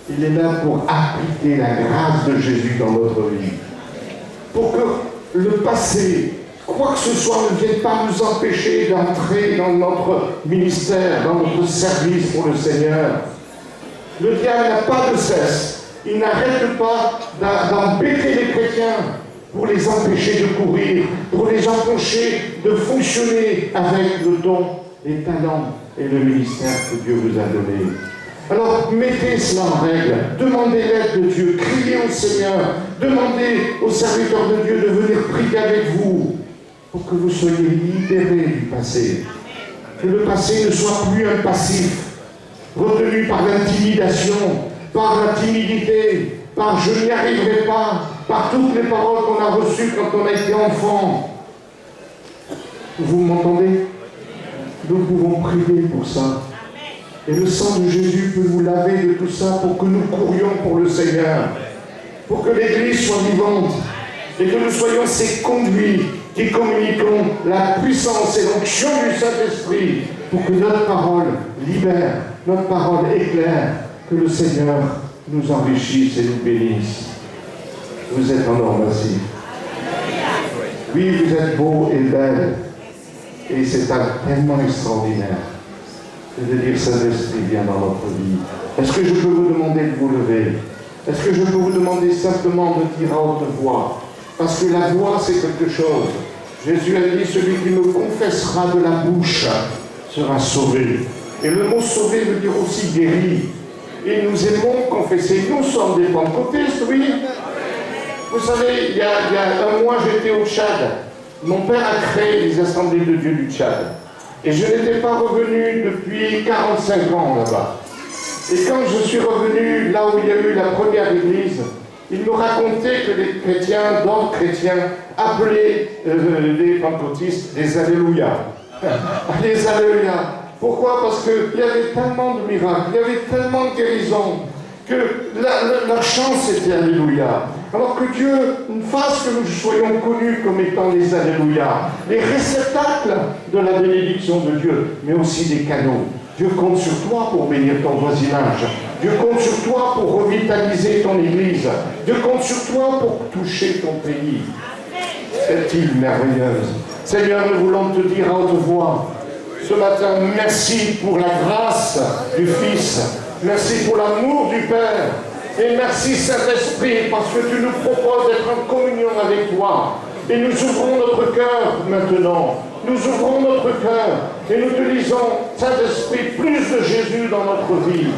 il est là pour appliquer la grâce de Jésus dans notre vie. Pour que le passé, quoi que ce soit, ne vienne pas nous empêcher d'entrer dans notre ministère, dans notre service pour le Seigneur. Le diable n'a pas de cesse. Il n'arrête pas d'embêter les chrétiens pour les empêcher de courir, pour les empêcher de fonctionner avec le don, les talents et le ministère que Dieu vous a donné. Alors, mettez cela en règle, demandez l'aide de Dieu, criez au Seigneur, demandez aux serviteurs de Dieu de venir prier avec vous, pour que vous soyez libérés du passé. Que le passé ne soit plus un passif, retenu par l'intimidation, par la timidité, par je n'y arriverai pas, par toutes les paroles qu'on a reçues quand on a été enfant. Vous m'entendez? Nous pouvons prier pour ça. Et le sang de Jésus peut nous laver de tout ça pour que nous courions pour le Seigneur, pour que l'Église soit vivante et que nous soyons ces conduits qui communiquons la puissance et l'onction du Saint-Esprit pour que notre parole libère, notre parole éclaire, que le Seigneur nous enrichisse et nous bénisse. Vous êtes en or massif. Oui, vous êtes beau et belle. Et c'est tellement extraordinaire de dire Saint-Esprit vient dans notre vie. Est-ce que je peux vous demander de vous lever? Est-ce que je peux vous demander simplement de dire à haute voix? Parce que la voix, c'est quelque chose. Jésus a dit, celui qui me confessera de la bouche sera sauvé. Et le mot sauvé veut dire aussi guéri. Et nous aimons confesser. Nous sommes des pentecôtistes, oui. Vous savez, il y a un mois, j'étais au Tchad. Mon père a créé les assemblées de Dieu du Tchad. Et je n'étais pas revenu depuis 45 ans là-bas. Et quand je suis revenu là où il y a eu la première église, il me racontait que les chrétiens, d'autres chrétiens, appelaient les pentecôtistes des Alléluia. Les Alléluia. Pourquoi? Parce qu'il y avait tellement de miracles, il y avait tellement de guérisons, que la chance était Alléluia. Alors que Dieu fasse que nous soyons connus comme étant les Alléluia, les réceptacles de la bénédiction de Dieu, mais aussi des canaux. Dieu compte sur toi pour bénir ton voisinage. Dieu compte sur toi pour revitaliser ton église. Dieu compte sur toi pour toucher ton pays. Cette île merveilleuse. Seigneur, nous voulons te dire à haute voix, ce matin, merci pour la grâce du Fils. Merci pour l'amour du Père. Et merci Saint-Esprit, parce que tu nous proposes d'être en communion avec toi. Et nous ouvrons notre cœur maintenant. Nous ouvrons notre cœur et nous te disons, Saint-Esprit, plus de Jésus dans notre vie.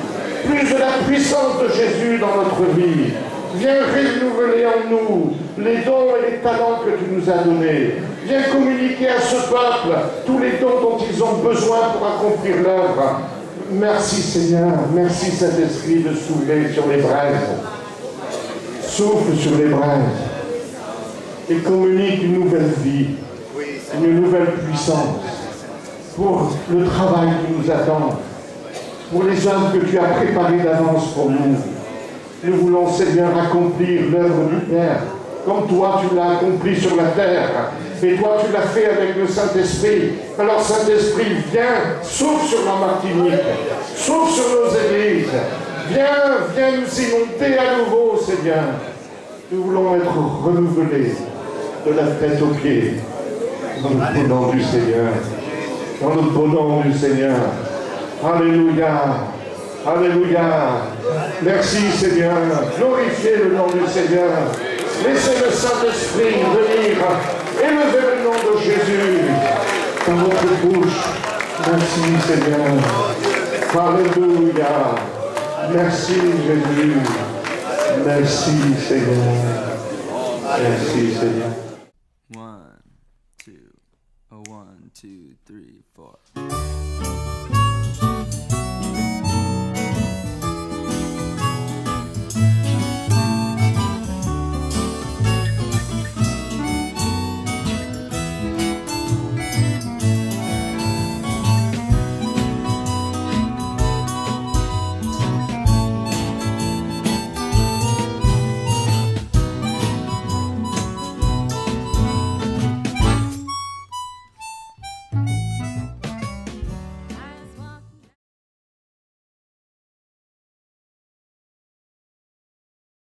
Plus de la puissance de Jésus dans notre vie. Viens renouveler en nous les dons et les talents que tu nous as donnés. Viens communiquer à ce peuple tous les dons dont ils ont besoin pour accomplir l'œuvre. Merci Seigneur, merci Saint-Esprit de souffler sur les braises. Souffle sur les braises et communique une nouvelle vie, une nouvelle puissance pour le travail qui nous attend, pour les œuvres que tu as préparées d'avance pour nous. Nous voulons, Seigneur, accomplir l'œuvre du Père, comme toi tu l'as accompli sur la terre. Et toi tu l'as fait avec le Saint-Esprit. Alors Saint-Esprit, viens, souffle sur la Martinique, souffle sur nos églises. Viens nous inonder à nouveau, Seigneur. Nous voulons être renouvelés de la tête aux pieds. Dans le beau nom du Seigneur. Dans le beau nom du Seigneur. Alléluia. Alléluia. Merci Seigneur. Glorifiez le nom du Seigneur. Laissez le Saint-Esprit venir. Élevez le nom de Jésus dans votre bouche. Merci Seigneur. Alléluia. Merci Jésus. Merci Seigneur. Merci Seigneur. 1, 2, 1, 2, 3, 4.